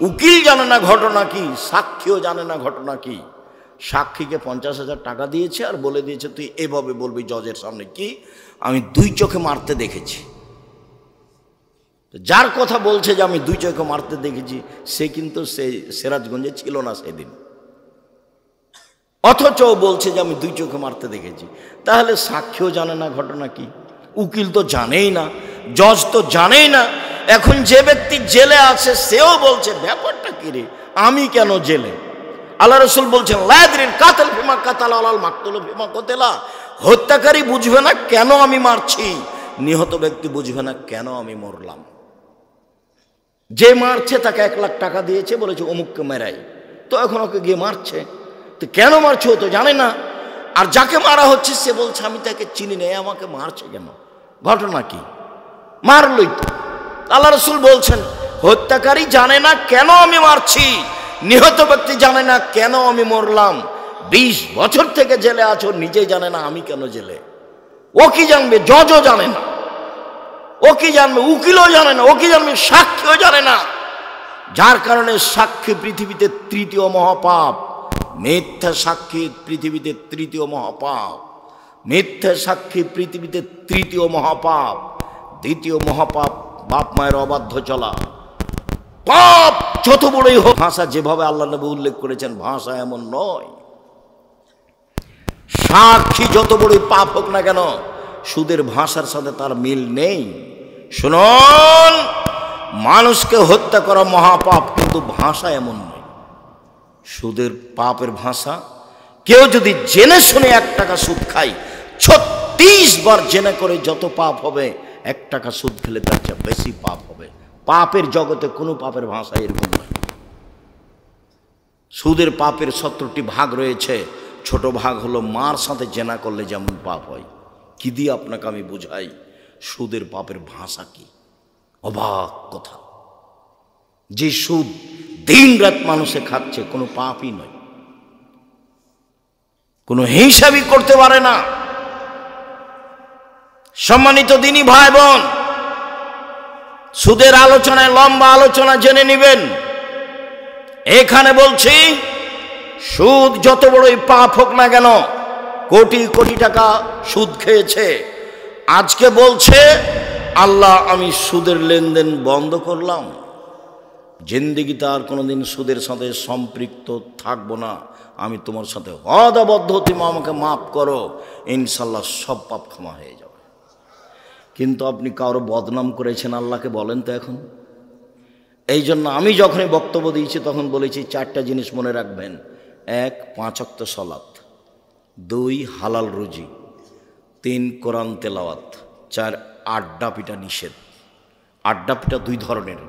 উকিল জানে না ঘটনা কি, সাক্ষীও জানে না ঘটনা কি। সাক্ষীকে 50,000 টাকা দিয়েছে আর বলে দিয়েছে তুই এভাবে বলবি জজের সামনে, কি আমি 2 চোখে মারতে দেখেছি। যার কথা বলছে যে আমি 2 চোখে মারতে দেখেছি, সে কিন্তু সে সিরাজগঞ্জে ছিল না সেদিন, অথচ বলছে যে আমি 2 চোখে মারতে দেখেছি। তাহলে সাক্ষীও জানে না ঘটনা কি, উকিল তো জানেই না, জজ তো জানেই না। এখন যে ব্যক্তি জেলে আছে সেও বলছে ব্যাপারটা কি রে, আমি কেন জেলে? আল্লাহ রসুল বলছেন লায়াদরিল কাতাল ফিমা কাতাল আলাল মাকতুল ফিমা কতলা, হত্যাকারী বুঝবে না কেন আমি মারছি, নিহত ব্যক্তি বুঝবে না কেন আমি মরলাম। যে মারছে তাকে 1 লাখ টাকা দিয়েছে, বলেছে অমুককে মেরাই, তো এখন ওকে গিয়ে মারছে, তো কেন মারছে ও তো জানে না। আর যাকে মারা হচ্ছে সে বলছে আমি তাকে চিনি না, আমাকে মারছে কেন, ঘটনা কি, মারলই তো। আল্লাহ রসুল বলছেন হত্যাকারী জানে না কেন আমি মারছি, নিহত ব্যক্তি জানে না কেন আমি মরলাম। 20 বছর থেকে জেলে আছো, নিজেই জানে না আমি কেন জেলে। ও কি জানবে? জজও জানে না। ও কি জানবে? উকিলও জানে না। ও কি জানবে? সাক্ষীও জানে না। যার কারণে সাক্ষী পৃথিবীতে 3য় মহাপাপ। মিথ্যা সাক্ষী পৃথিবীতে 3য় মহাপাপ। মিথ্যা সাক্ষী পৃথিবীতে 3য় মহাপাপ। 2য় মহাপাপ বাপ মায়ের অবাধ্য চলা। পাপ যত বড়ই হোক, ভাষা যেভাবে আল্লাহ নবী উল্লেখ করেছেন ভাষা এমন নয়। সাক্ষী যত বড়ই পাপ হোক না কেন, সুদের ভাষার সাথে তার মিল নেই। শুনুন, মানুষকে হত্যা করা মহাপাপ, কিন্তু ভাষা এমন নয়। সুদের পাপের ভাষা, কেউ যদি জেনে শুনে 1 টাকা সুদ খায়, 36 বার জেনে করে যত পাপ হবে, 1 টাকা সুদ খেলে তার চেয়ে বেশি পাপ হবে। পাপের জগতে কোনো পাপের ভাষা এরকম নয়। সুদের পাপের 70টি ভাগ রয়েছে। ছোট ভাগ হলো মার সাথে জেনা করলে যেমন পাপ হয়। কি দিয়ে আপনাকে আমি বুঝাই সুদের পাপের ভাষা কি? অবাক কথা, যে সুদ দিন রাত মানুষে খাচ্ছে কোনো পাপই নয়, কোনো হিসাবই করতে পারে না। সম্মানিত দিনী ভাই বোন, সুদের আলোচনায় লম্বা আলোচনা জেনে নেবেন। এখানে বলছি সুদ যত বড়ই পাপ হোক না কেন, কোটি কোটি টাকা সুদ খেয়েছে, আজকে বলছে আল্লাহ আমি সুদের লেনদেন বন্ধ করলাম, জিন্দেগিতে আর কোনোদিন সুদের সাথে সম্পৃক্ত থাকবো না, আমি তোমার সাথে ওয়াদাবদ্ধ, তুমি আমাকে মাফ করো, ইনশাল্লাহ সব পাপ ক্ষমা হয়ে যাবে। কিন্তু আপনি কারো বদনাম করেছেন, আল্লাহকে বলেন তো এখন। এই জন্য আমি যখনই বক্তব্য দিয়েছি তখন বলেছি 4টা জিনিস মনে রাখবেন। 1, 5 ওয়াক্ত সালাত, 2, হালাল রুজি, 3, কোরআন তেলাওয়াত, 4, আড্ডা পিটা নিষেধ। আড্ডা পিটা দুই ধরনের।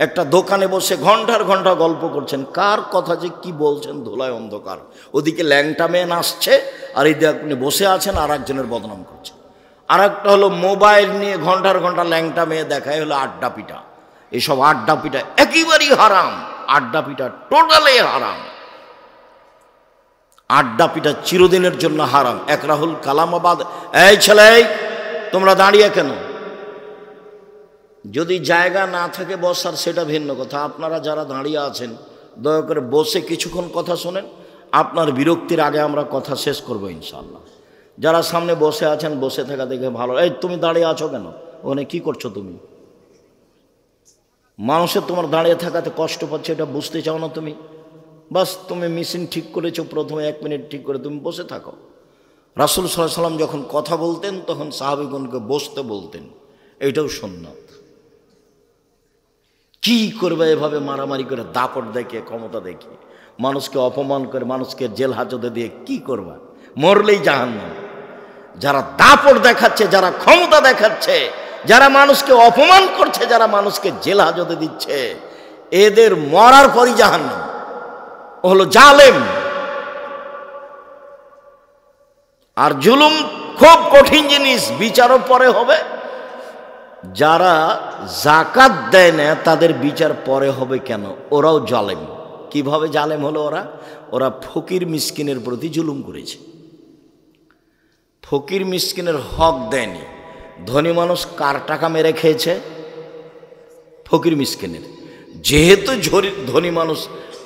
একটা দোকানে বসে ঘন্টার ঘন্টা গল্প করছেন, কার কথা যে কি বলছেন ধুলায় অন্ধকার, ওদিকে ল্যাংটা মেয়ে নাচছে আর এদিকে আপনি বসে আছেন আর একজনের বদনাম করছেন। আর একটা হলো মোবাইল নিয়ে ঘন্টার ঘন্টা ল্যাংটা মেয়ে দেখায়, হলো আড্ডা পিটা। এইসব আড্ডা পিটা একেবারেই হারাম, আড্ডা পিটা টোটালি হারাম, আড্ডা পিটা চিরদিনের জন্য হারাম। এক রাহুল কালামাবাদ, এই ছেলে তোমরা দাঁড়িয়ে কেন? যদি জায়গা না থাকে বসার সেটা ভিন্ন কথা, আপনারা যারা দাঁড়িয়ে আছেন দয়া করে বসে কিছুক্ষণ কথা শোনেন, আপনার বিরক্তির আগে আমরা কথা শেষ করব ইনশাআল্লাহ। যারা সামনে বসে আছেন বসে থাকা দেখে ভালো। এই তুমি দাঁড়িয়ে আছো কেন? ওখানে কি করছো তুমি? মানুষের তোমার দাঁড়িয়ে থাকাতে কষ্ট পাচ্ছে, এটা বুঝতে চাও না তুমি? বাস তুমি মেশিন ঠিক করেছো, প্রথমে 1 মিনিট ঠিক করে তুমি বসে থাকো। রাসূল সাল্লাল্লাহু আলাইহি ওয়াসাল্লাম যখন কথা বলতেন তখন সাহাবীগণকে বসতে বলতেন, এইটাও সুন্নাত। কি করবে এভাবে মারামারি করে, দাপট দেখিয়ে, ক্ষমতা দেখিয়ে, মানুষকে অপমান করে, মানুষকে জেল হাজতে দিয়ে কি করবা? মরলেই জাহান্নাম। যারা দাপট দেখাচ্ছে, যারা ক্ষমতা দেখাচ্ছে, যারা মানুষকে অপমান করছে, যারা মানুষকে জেল হাজতে দিচ্ছে, এদের মরার পরই জাহান্নাম। ও হলো জালেম। আর জুলুম খুব কঠিন জিনিস, বিচারও পরে হবে। যারা জাকাত দেয় না তাদের বিচার পরে হবে কেন? ওরাও জালেম। কিভাবে জালেম হলো ওরা? ওরা ফকির মিসকিনের প্রতি জুলুম করেছে, ফকির মিসকিনের হক দেয়নি। ধনী মানুষ কার টাকা মেরে খেয়েছে? ফকির মিসকিনের। যেহেতু ধনী মানুষ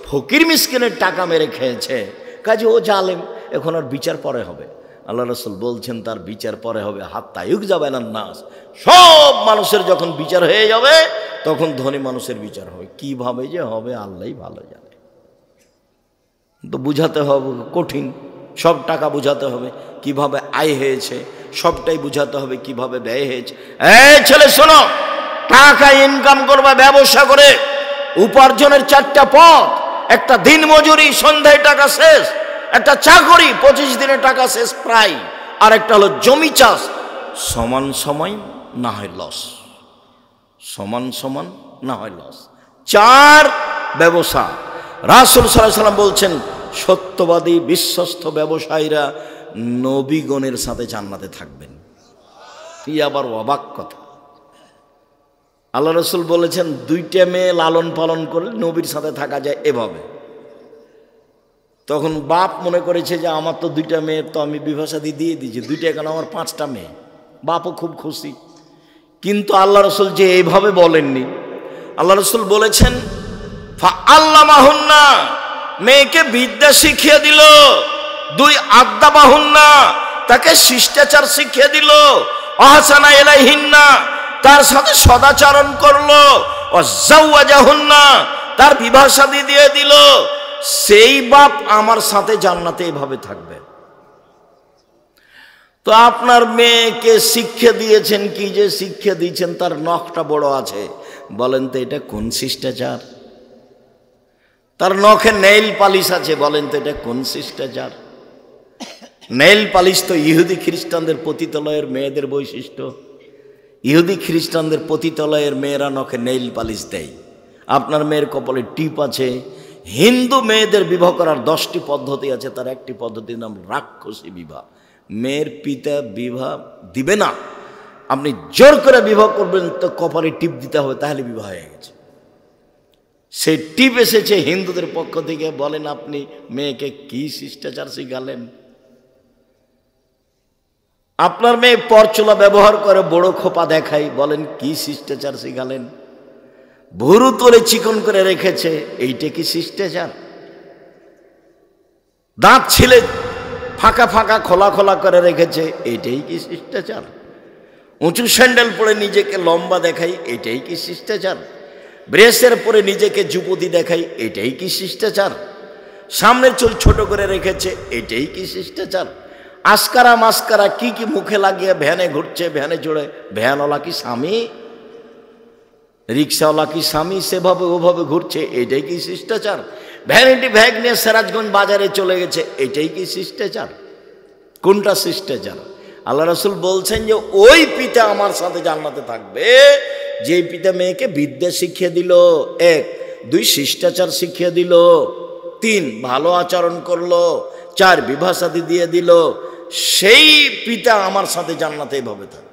ফকির মিসকিনের টাকা মেরে খেয়েছে, কাজে ও জালেম, এখন আর বিচার পরে হবে। আল্লাহ রাসূল বলছেন তার বিচার পরে হবে, হাত্তা ইউকযাবা নাস। সব মানুষের যখন বিচার হয়ে যাবে তখন ধনী মানুষের বিচার হবে। কিভাবে যে হবে আল্লাহই ভালো জানে। তো বুঝাতে হবে কঠিন, সব টাকা বুঝাতে হবে কিভাবে আয় হয়েছে, সবটাই বুঝাতে হবে কিভাবে ব্যয় হয়েছে। এই ছেলে শোনো, টাকা ইনকাম করবা ব্যবসা করে, উপার্জনের 4টা পথ। একটা দিন মজুরি, সন্ধ্যায় টাকা শেষ। একটা চাকরি, 25 দিনে টাকা শেষ প্রায়। আর একটা হলো জমি চাষ, সমান সময় না হয় লস, সমান সমান না হয় লস। 4 ব্যবসা। রাসূল সাল্লাল্লাহু আলাইহি ওয়াসাল্লাম বলছেন সত্যবাদী বিশ্বস্ত ব্যবসায়ীরা নবীগণের সাথে জান্নাতে থাকবেন। কি আবার অবাক কথা! আল্লাহ রাসূল বলেছেন 2টা মেয়ে লালন পালন করে নবীর সাথে থাকা যায় এভাবে। তখন বাপ মনে করেছে যে আমার তো 2টা মেয়ে, তো আমি বিবাহসাদী দিয়ে দিয়েছি, 2টা কেন, আমার 5টা মেয়ে। বাপও খুব খুশি। কিন্তু আল্লাহ রাসূল যে এইভাবে বলেননি। আল্লাহ রাসূল বলেছেন ফাআল্লামাহুন্না, মেয়েকে বিদ্যা শিখিয়ে দিল। 2 আদাবাহুন্না, তাকে শিষ্টাচার শিখিয়ে দিল। আহসানা ইলাইহিন্না, তার সাথে সদাচরণ করলো। ওয়াজাওয়াজাহুন্না, তার বিবাহ শাদী দিয়ে দিল। সেই বাপ আমার সাথে জান্নাতে এভাবে থাকবে। তো আপনার মেয়েকে শিক্ষা দিয়েছেন, কি যে শিক্ষা দিয়েছেন, তার নখটা বড় আছে, বলেন তো এটা কোন শিষ্টাচার? তার নখে নেইল পালিশ আছে, বলেন তো এটা কোন শিষ্টাচার? নেইল পালিশ তো ইহুদি খ্রিস্টানদের পতিতালয়ের মেয়েদের বৈশিষ্ট্য। ইহুদি খ্রিস্টানদের পতিতালয়ের মেয়েরা নখে নেইল পালিশ দেয়। আপনার মেয়ের কপালে টিপ আছে। হিন্দু মেয়েদের বিবাহ করার 10টি পদ্ধতি আছে, তার একটি পদ্ধতির নাম রাক্ষসী বিবাহ। মেয়ের পিতা বিবাহ দিবে না, আপনি জোর করে বিবাহ করবেন তো কপালে টিপ দিতে হবে, তাহলে বিবাহ হয়ে গেছে। সেই টিপ এসেছে হিন্দুদের পক্ষ থেকে। বলেন আপনি মেয়েকে কি শিষ্টাচার শিখালেন? আপনার মেয়ে পরচুলা ব্যবহার করে বড় খোপা দেখাই, বলেন কি শিষ্টাচার শিখালেন? ভুরু তোলে চিকন করে রেখেছে, এইটা কি শিষ্টাচার? দাঁত ছিলে ফাঁকা ফাঁকা খোলা খোলা করে রেখেছে, এইটাই কি শিষ্টাচার? উঁচু স্যান্ডেল পরে নিজেকে লম্বা দেখাই, এটাই কি শিষ্টাচার? ব্রেসের পরে নিজেকে যুবতী দেখাই, এটাই কি শিষ্টাচার? সামনের চুল ছোট করে রেখেছে, এটাই কি শিষ্টাচার? আস্কারা মাস্কারা কি কি মুখে লাগিয়ে ভ্যানে ঘুরছে, ভ্যানে চড়ে, ভ্যানওয়ালা কি স্বামী, রিক্সাওয়ালা কি স্বামী, সেভাবে ওভাবে ঘুরছে, এটাই কি শিষ্টাচার? ভ্যানিটি ব্যাগ নিয়ে সিরাজগঞ্জ বাজারে চলে গেছে, এটাই কি শিষ্টাচার? কোনটা শিষ্টাচার? আল্লাহ রাসূল বলছেন যে ওই পিতা আমার সাথে জান্নাতে থাকবে যে পিতা মেয়েকে বিদ্যা শিখিয়ে দিল, 1, 2 শিষ্টাচার শিখিয়ে দিল, 3 ভালো আচরণ করলো, 4 বিবাহ শাদী দিয়ে দিল, সেই পিতা আমার সাথে জান্নাতে এভাবে থাকে।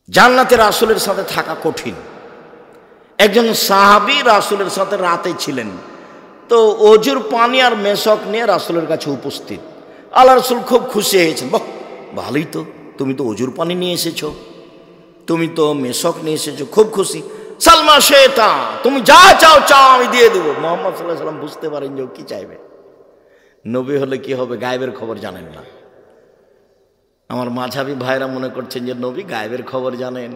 জান্নাতে রাসূলের সাথে থাকা কঠিন। একজন সাহাবী রাসূলের সাথে রাতে ছিলেন, তো অজুর পানি আর মেশক নিয়ে রাসূলের কাছে উপস্থিত। আল্লাহ রাসূল খুব খুশি হয়েছেন, বাহ ভালোই তো, তুমি তো অজুর পানি নিয়ে এসেছো, তুমি তো মেশক নিয়ে এসেছো, খুব খুশি। সালমা শেতা, তুমি যা চাও চাও আমি দিয়ে দেবো। মুহাম্মদ সাল্লাল্লাহু আলাইহি ওয়াসাল্লাম বুঝতে পারেন যে কি চাইবে। নবী হলে কি হবে, গায়েবের খবর জানেন না। আমার মাঝাবি ভাইরা মনে করছেন যে নবী গায়েবের খবর জানেন।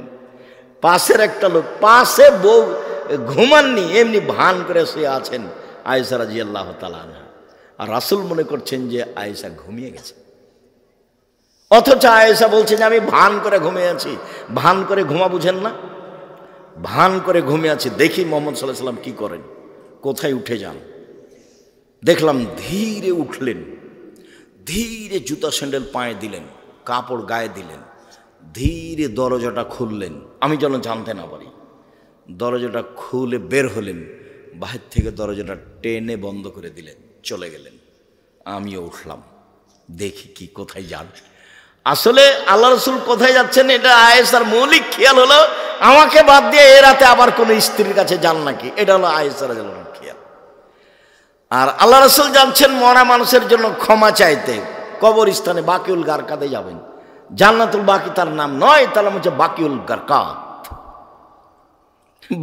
পাশের একটা লোক, পাশে বউ ঘুমাননি, এমনি ভান করে শুয়ে আছেন আয়েশা রাদিয়াল্লাহু তাআলা আনহা, আর রাসূল মনে করছেন যে আয়েশা ঘুমিয়ে গেছে। অথচ আয়েশা বলছে যে আমি ভান করে ঘুমিয়ে আছি। ভান করে ঘুমা বুঝেন না, ভান করে ঘুমিয়ে আছি। দেখি মুহাম্মদ সাল্লাল্লাহু আলাইহি ওয়াসাল্লাম কি করেন, কোথায় উঠে যান। দেখলাম ধীরে উঠলেন, ধীরে জুতা স্যান্ডেল পায়ে দিলেন, কাপড় গায়ে দিলেন, ধীরে দরজাটা খুললেন, আমি যেন জানতে না পারি। দরজাটা খুলে বের হলেন, বাহির থেকে দরজাটা টেনে বন্ধ করে দিলেন, চলে গেলেন। আমিও উঠলাম, দেখি কি কোথায় যান। আসলে আল্লাহ রাসূল কোথায় যাচ্ছেন এটা আয়েশার মৌলিক খেয়াল হলো, আমাকে বাদ দিয়ে এ রাতে আবার কোনো স্ত্রীর কাছে যান নাকি, এটা হলো আয়েশার খেয়াল। আর আল্লাহ রাসূল যাচ্ছেন মরা মানুষের জন্য ক্ষমা চাইতে, কবরস্থানে বাকিউল গারকাতে যাবেন। জান্নাতুল বাকি তার নাম নয়, তার নাম হচ্ছে বাকিউল গারকাত।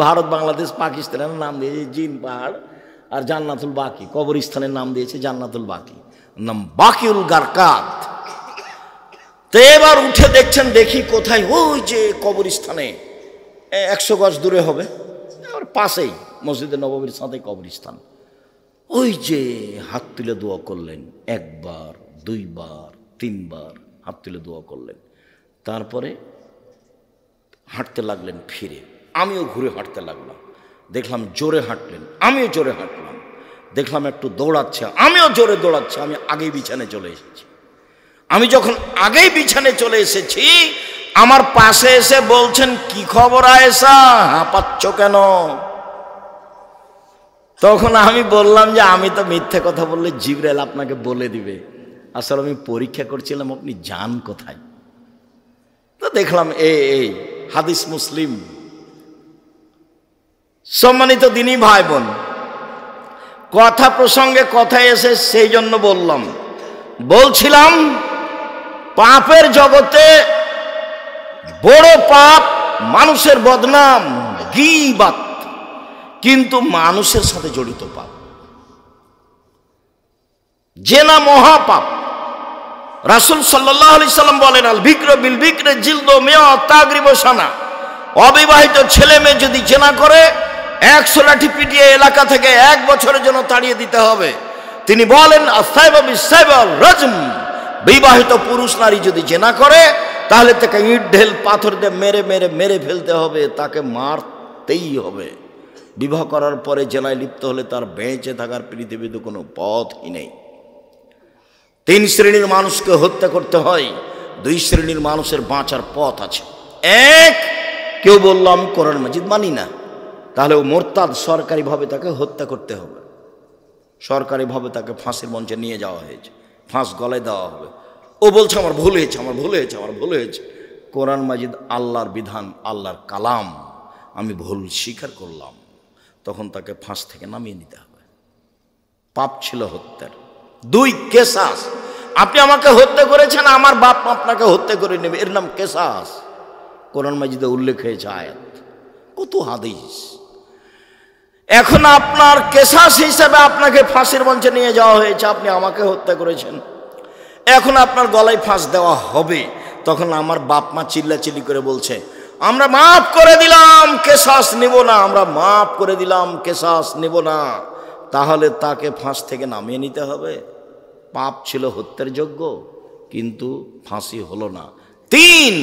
ভারত, বাংলাদেশ, পাকিস্তানের নাম দিয়েছে জিন পাহাড়, আর জান্নাতুল বাকি কবরস্থানের নাম দিয়েছে জান্নাতুল বাকি, নাম বাকিউল গারকাত। তো এবার উঠে দেখছেন, দেখি কোথায়, ওই যে কবরস্থানে 100 গজ দূরে হবে, আর পাশেই মসজিদে নববীর সাথে কবরস্থান। ওই যে হাত তুলে দোয়া করলেন, 1 বার 2 বার 3 বার হাত তুলে দোয়া করলেন। তারপরে হাঁটতে লাগলেন ফিরে, আমিও ঘুরে হাঁটতে লাগলাম। দেখলাম জোরে হাঁটলেন, আমিও জোরে হাঁটলাম। দেখলাম একটু দৌড়াচ্ছে, আমিও জোরে দৌড়াচ্ছি। আমি আগেই বিছানে চলে এসেছি। আমি যখন আগেই বিছানে চলে এসেছি, আমার পাশে এসে বলছেন, কি খবর আয়েশা, হাঁপাচ্ছ কেন? তখন আমি বললাম যে আমি তো মিথ্যে কথা বললে জিবরাইল আপনাকে বলে দিবে, আসলে আমি পরীক্ষা করছিলাম আপনি যান কোথায়। তো দেখলাম এই হাদিস মুসলিম। সম্মানিত দিনী ভাই বোন, কথা প্রসঙ্গে কথায় এসে সেই জন্য বলছিলাম পাপের জগতে বড় পাপ মানুষের বদনাম, গীবাত, কিন্তু মানুষের সাথে জড়িত পাপ। জেনা মহাপাপ। রাসূল সাল্লাল্লাহু আলাইহি সাল্লাম বলেন, আল বিকর বিল বিকরে জিলদু মিয়া তাগরিব সানা। অবিবাহিত ছেলে মেয়ে যদি জেনা করে 100 লাঠি পিটিয়ে এলাকা থেকে 1 বছরের জন্য তাড়িয়ে দিতে হবে। তিনি বলেন, আসাইবা বিসাইবা রাজম। বিবাহিত পুরুষ নারী যদি জেনা করে তাহলে তাকে ইট ঢেল পাথর দিয়ে মেরে মেরে মেরে ফেলতে হবে, তাকে মারতেই হবে। বিবাহ করার পরে জেনায় লিপ্ত হলে তার বেঁচে থাকার পৃথিবীতে কোনো পথই নেই। 3 শ্রেণীর মানুষকে হত্যা করতে হয়, 2 শ্রেণীর মানুষের বাঁচার পথ আছে। 1, কেউ বলল আমি কোরআন মাজিদ মানি না, তাহলে ও মোরতাদ, সরকারিভাবে তাকে হত্যা করতে হবে। সরকারিভাবে তাকে ফাঁসির মঞ্চে নিয়ে যাওয়া হয়েছে, ফাঁস গলায় দেওয়া হবে। ও বলছে আমার ভুল হয়েছে, আমার ভুল হয়েছে, আমার ভুল হয়েছে। কোরআন মাজিদ আল্লাহর বিধান, আল্লাহর কালাম, আমি ভুল স্বীকার করলাম, তখন তাকে ফাঁস থেকে নামিয়ে নিতে হবে। পাপ ছিল হত্যার। 2, কেসাস। আপনি আমাকে হত্যা করেছেন, আমার বাপ আপনাকে হত্যা করে নেবে, এর নাম কেসাস। কোরআন মাজিদে উল্লেখ হয়েছে আয়াত, কত হাদিস। এখন আপনার কেসাস হিসাবে আপনাকে ফাঁসির মঞ্চে নিয়ে যাওয়া হয়েছে, আপনি আমাকে হত্যা করেছেন, এখন আপনার গলায় ফাঁস দেওয়া হবে। তখন আমার বাপ মা চিল্লাচিল্লি করে বলছে, আমরা মাফ করে দিলাম, কেসাস নেব না, আমরা মাফ করে দিলাম, কেসাস নেব না। তাহলে তাকে ফাঁস থেকে নামিয়ে নিতে হবে। পাপ ছিল হত্যার যোগ্য, কিন্তু ফাঁসি হলো না। 3,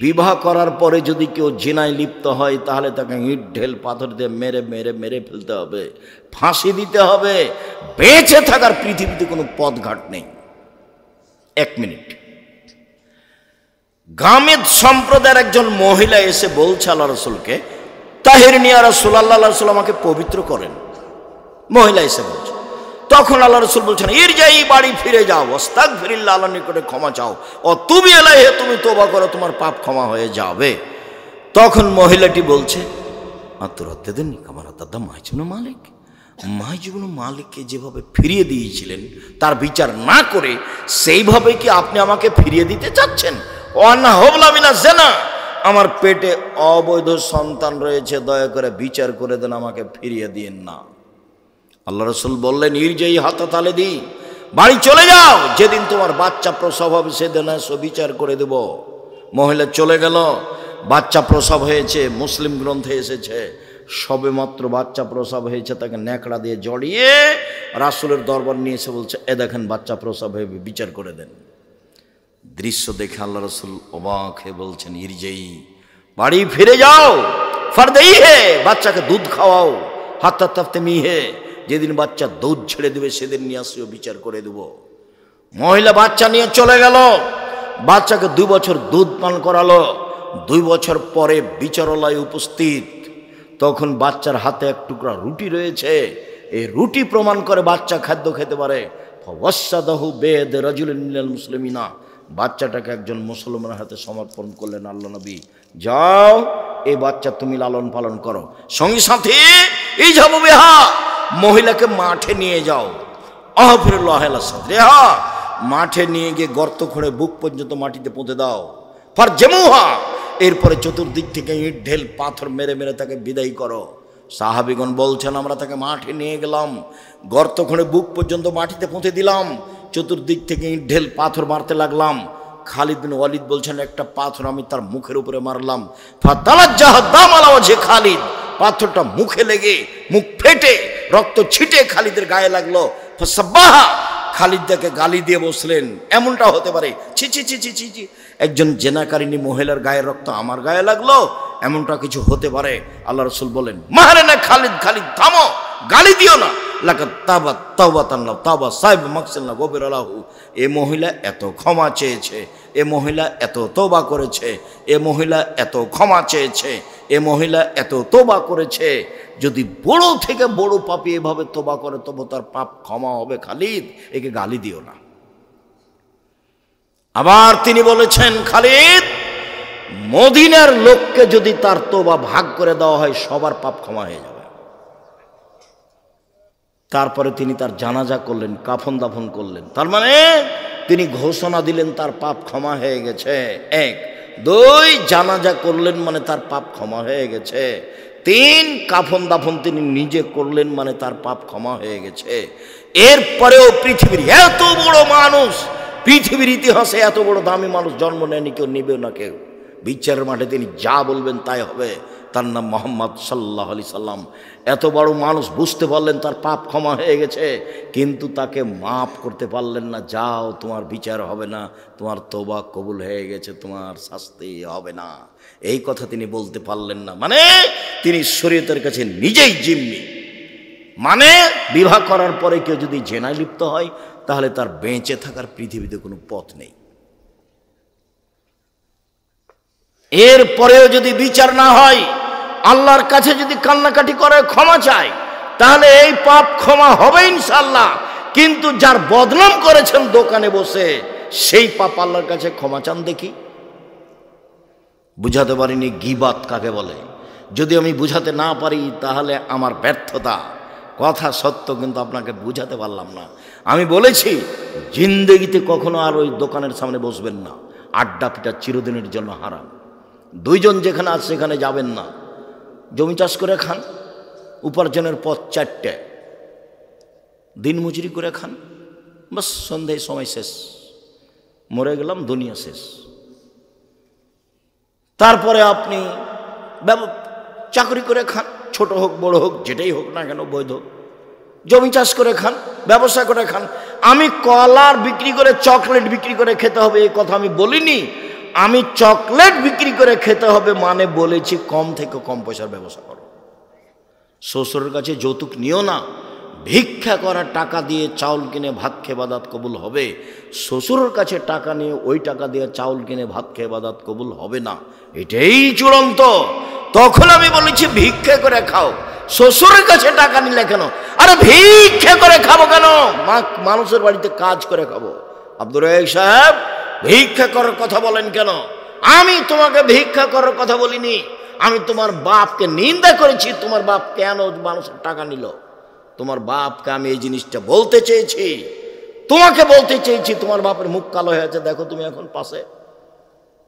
বিবাহ করার পরে যদি কেউ জিনায় লিপ্ত হয় তাহলে তাকে ইট ঢেল পাথর দিয়ে মেরে মেরে মেরে ফেলতে হবে, ফাঁসি দিতে হবে। বেঁচে থাকার পৃথিবীতে কোনো পথঘাট নেই। 1 মিনিট। গামেদ সম্প্রদায়ের একজন মহিলা এসে বলছে আল্লাহ রসুলকে, তাহিরনি ইয়া রাসূলুল্লাহ, আল্লাহ রসুল আমাকে পবিত্র করেন। মহিলা এসে বলছে, তখন আল্লাহ রসুল বলছেন, ইরজাই, বাড়ি ফিরে যাও, আস্তাগফিরুল্লাহ, আল্লাহর নিকটে ক্ষমা চাও, ও তুবি ইলাইহি, তুমি তওবা করো, তোমার পাপ ক্ষমা হয়ে যাবে। তখন মহিলাটি বলছে, আত্মরদ্দেদেননি কামার দাদা মাইজুন মালিক, মাইজুন মালিককে যেভাবে ফিরিয়ে দিয়েছিলেন তার বিচার না করে সেইভাবে কি আপনি আমাকে ফিরিয়ে দিতে চাচ্ছেন? ওয়ানা হবলা মিনা জেনা, আমার পেটে অবৈধ সন্তান রয়েছে, দয়া করে বিচার করে দেন, আমাকে ফিরিয়ে দিয়েন না। আল্লাহ রসুল বললেন, ইরজাই হাতা তালে দি, বাড়ি চলে যাও, যেদিন তোমার বাচ্চা প্রসব হবে সেদিন এসো, বিচার করে দেব। মহিলা চলে গেল, বাচ্চা প্রসব হয়েছে। মুসলিম গ্রন্থে এসেছে, সবে মাত্র বাচ্চা প্রসব হয়েছে, তাকে ন্যাকড়া দিয়ে জড়িয়ে রাসূলের দরবার নিয়ে এসে বলছে, এ দেখেন বাচ্চা প্রসব হয়ে, বিচার করে দেন। দৃশ্য দেখে আল্লাহ রসুল অবাক হয়ে বলছেন, ইরজাই, বাড়ি ফিরে যাও, ফারদেই হে, বাচ্চাকে দুধ খাওয়াও, হাত্তা তাফতেমি হে, যেদিন বাচ্চা দুধ ছেড়ে দেবে সেদিন নিয়ে আসিও, বিচার করে দেব। মহিলা বাচ্চা নিয়ে চলে গেল, বাচ্চাকে 2 বছর দুধ পান করালো। 2 বছর পরে বিচারালয় উপস্থিত, তখন বাচ্চার হাতে এক টুকরা রুটি রয়েছে। এই রুটি প্রমাণ করে বাচ্চা খাদ্য খেতে পারে। ফাওয়াসাদাহু বেদ রাজুলিন মিনাল মুসলিমিনা, বাচ্চাটাকে একজন মুসলমানের হাতে সমর্পণ করলেন আল্লাহ নবী, যাও এই বাচ্চা তুমি লালন পালন করো। সঙ্গে সাথে এই যাবো বেহা, মহিলাকে মাঠে নিয়ে যাও, আহফিরুল্লাহ সাদরিহা, মাঠে নিয়ে গিয়ে গর্ত খুঁড়ে বুক পর্যন্ত মাটিতে পুঁতে দাও। ফারজেমুহা, এরপরে চতুর্দিক থেকে ইট ঢেল পাথর মেরে মেরে তাকে বিদায় করো। সাহাবীগণ বলছেন, আমরা তাকে মাঠে নিয়ে গেলাম, গর্ত খুঁড়ে বুক পর্যন্ত মাটিতে পুঁতে দিলাম, চতুর্দিক থেকে ইট ঢেল পাথর মারতে লাগলাম। খালিদ বিন ওয়ালিদ বলছেন, একটা পাথর আমি তার মুখের উপরে মারলাম, ফাতালাজ্জাহা দাম আলা ওয়াজহি খালিদ, পাথরটা মুখে লেগে মুখ ফেটে রক্ত ছিটে খালিদের গায়ে লাগলো। ফাসাব্বাহা, খালিদ তাকে গালি দিয়ে বসলেন, এমনটা হতে পারে? ছি ছি ছি ছি ছি ছি, একজন জেনাকারিনী মহিলার গায়ের রক্ত আমার গায়ে লাগলো, এমনটা কিছু হতে পারে? আল্লাহ রসুল বলেন, মারে না খালিদ, খালিদ থামো, গালি দিও না। লাকাত তাবাত তাওবাতান লা তাওবা সাইব মাকসাল্লা গফিরালাহু, এ মহিলা এত ক্ষমা চেয়েছে, এ মহিলা এত তওবা করেছে, এ মহিলা এত ক্ষমা চেয়েছে, এ মহিলা এত তওবা করেছে। যদি বড় থেকে বড় পাপী এভাবে তওবা করে তবে তার পাপ ক্ষমা হবে। খালিদ, একে গালি দিও না। আবার তিনি বলেছেন, খালিদ, মদিনার লোককে যদি তার তওবা ভাগ করে দেওয়া হয় সবার পাপ ক্ষমা হয়ে যাবে। তারপরে তিনি তার জানাজা করলেন, কাফন দাফন করলেন, তার মানে তিনি ঘোষণা দিলেন তার পাপ ক্ষমা হয়ে গেছে। 1, 2, জানাজা করলেন মানে তার পাপ ক্ষমা হয়ে গেছে। 3, কাফন দাফন তিনি নিজে করলেন মানে তার পাপ ক্ষমা হয়ে গেছে। এরপরেও পৃথিবীর এত বড় মানুষ, পৃথিবীর ইতিহাসে এত বড় দামি মানুষ জন্ম নেয়নি, কেউ নেবেও না কেউ। বিচারের মাঠে তিনি যা বলবেন তাই হবে। তার নাম মুহাম্মদ সাল্লাল্লাহু আলাইহি সাল্লাম। এত বড় মানুষ বুঝতে পারলেন তার পাপ ক্ষমা হয়ে গেছে, কিন্তু তাকে মাফ করতে পারলেন না। যাও, তোমার বিচার হবে না, তোমার তওবা কবুল হয়ে গেছে, তোমার শাস্তি হবে না, এই কথা তিনি বলতে পারলেন না। মানে তিনি শরীয়তের কাছে নিজেই জিম্মি। মানে বিবাহ করার পরে কেউ যদি জেনায় লিপ্ত হয় তাহলে তার বেঁচে থাকার পৃথিবীতে কোনো পথ নেই। এরপরেও যদি বিচার না হয়, আল্লাহর কাছে যদি কান্নাকাটি করে ক্ষমা চায়, তাহলে এই পাপ ক্ষমা হবে ইনশাআল্লাহ। কিন্তু যার বদনাম করেছেন দোকানে বসে, সেই পাপ আল্লাহর কাছে ক্ষমা চান দেখি। বুঝাতে পারিনি গীবাত কাকে বলে। যদি আমি বুঝাতে না পারি তাহলে আমার ব্যর্থতা। কথা সত্য, কিন্তু আপনাকে বুঝাতে পারলাম না। আমি বলেছি জিন্দেগিতে কখনো আর ওই দোকানের সামনে বসবেন না, আড্ডা পিটা চিরদিনের জন্য হারাম। 2 জন যেখানে আছে সেখানে যাবেন না। জমি চাষ করে খান, উপার্জনের পথ 4টে, দিন মজুরি করে খান, বাস সন্ধ্যায় সময় শেষ, মরে গেলাম, দুনিয়া শেষ। তারপরে আপনি চাকরি করে খান, ছোট হোক বড় হোক যেটাই হোক না কেন বৈধ, জমি চাষ করে খান, ব্যবসা করে খান। আমি কলার বিক্রি করে চকলেট বিক্রি করে খেতে হবে এই কথা আমি বলিনি। আমি চকলেট বিক্রি করে খেতে হবে মানে বলেছি কম থেকে কম পয়সার ব্যবসা করো। শ্বশুরের কাছে যৌতুক নিও না, ভিক্ষা করা টাকা দিয়ে চাউল কিনে ভাত খেয়ে ইবাদত কবুল হবে, শ্বশুরের কাছে টাকা নিয়ে ওই টাকা দিয়ে চাউল কিনে ভাত খেয়ে ইবাদত কবুল হবে না, এটাই চূড়ান্ত। তখন আমি বলেছি ভিক্ষা করে খাও, শ্বশুরের কাছে টাকা নিলে কেন? আরে ভিক্ষা করে খাবো কেন? মানুষের বাড়িতে কাজ করে খাবো। আব্দুর রাজ্জাক সাহেব ভিক্ষা করার কথা বলেন কেন? আমি তোমাকে ভিক্ষা করার কথা বলিনি, আমি তোমার বাপকে নিন্দা করেছি। তোমার বাপ কেন মানুষের টাকা নিল? তোমার বাপকে আমি এই জিনিসটা বলতে চেয়েছি, তোমাকে বলতে চেয়েছি। তোমার বাপের মুখ কালো হয়ে আছে, দেখো তুমি এখন পাশে,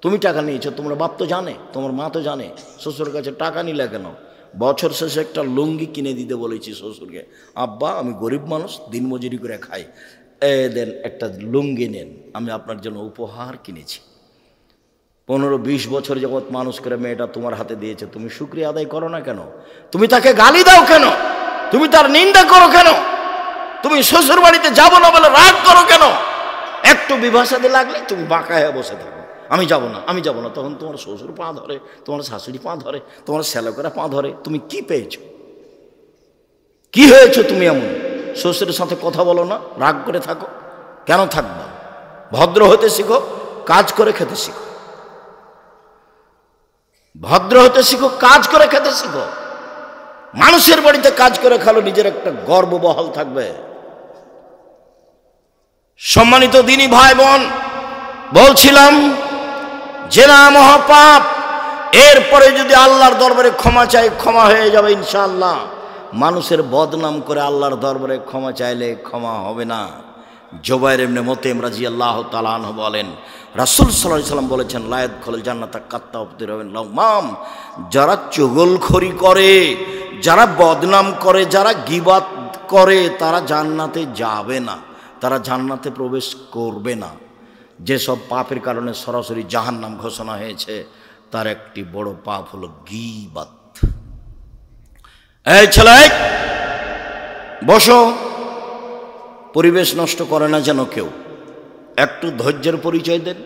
তুমি টাকা নিয়েছো, তোমার বাপ তো জানে, তোমার মা তো জানে। শ্বশুরের কাছে টাকা নিলে কেন? বছর শেষে একটা লুঙ্গি কিনে দিতে বলেছি শ্বশুরকে। আব্বা আমি গরিব মানুষ, দিনমজুরি করে খাই, দেন একটা লুঙ্গি নেন, আমি আপনার জন্য উপহার কিনেছি। 15-20 বছর যাবৎ মানুষ করে মেয়েটা তোমার হাতে দিয়েছে, তুমি শুকরিয়া আদায় করো না কেন? তুমি তাকে গালি দাও কেন? তুমি তার নিন্দা করো কেন? তুমি শ্বশুর বাড়িতে যাবো না বলে রাগ করো কেন? একটু বিভাষাতে লাগলে তুমি বাঁকা হয়ে বসে থাকো, আমি যাব না, আমি যাব না। তখন তোমার শ্বশুর পা ধরে, তোমার শাশুড়ি পা ধরে, তোমার শ্যালকেরা পা ধরে। তুমি কি পেয়েছো? কি হয়েছো তুমি এমন? শ্বশুরের সাথে কথা বলো না, রাগ করে থাকো কেন? থাকবা, ভদ্র হতে শিখো, কাজ করে খেতে শিখো। ভদ্র হতে শিখো, কাজ করে খেতে শিখো। মানুষের বাড়িতে কাজ করে খালো, নিজের একটা গর্ব বহাল থাকবে। সম্মানিত দিনী ভাই বোন, বলছিলাম জেনা মহাপাপ। এরপরে যদি আল্লাহর দরবারে ক্ষমা চাই, ক্ষমা হয়ে যাবে ইনশাআল্লাহ। মানুষের বদনাম করে আল্লাহর দরবারে ক্ষমা চাইলে ক্ষমা হবে না। জুবাইর ইবনে মুতঈম রাদিয়াল্লাহু তাআলা আনহু বলেন, রাসূল সাল্লাল্লাহু আলাইহি ওয়াসাল্লাম বলেছেন, লা ইয়াদখুলুল জান্নাতা কাত্তাবতিরাবিন লাউমাম, যারা চুগলখড়ি করে, যারা বদনাম করে, যারা গীবাত করে, তারা জান্নাতে যাবে না, তারা জান্নাতে প্রবেশ করবে না। যেসব পাপের কারণে সরাসরি জাহান্নাম ঘোষণা হয়েছে, তার একটি বড় পাপ হলো গীবাত। এই ছেলে বসো, পরিবেশ নষ্ট করে না যেন কেউ। একটু ধৈর্যের পরিচয় দেন।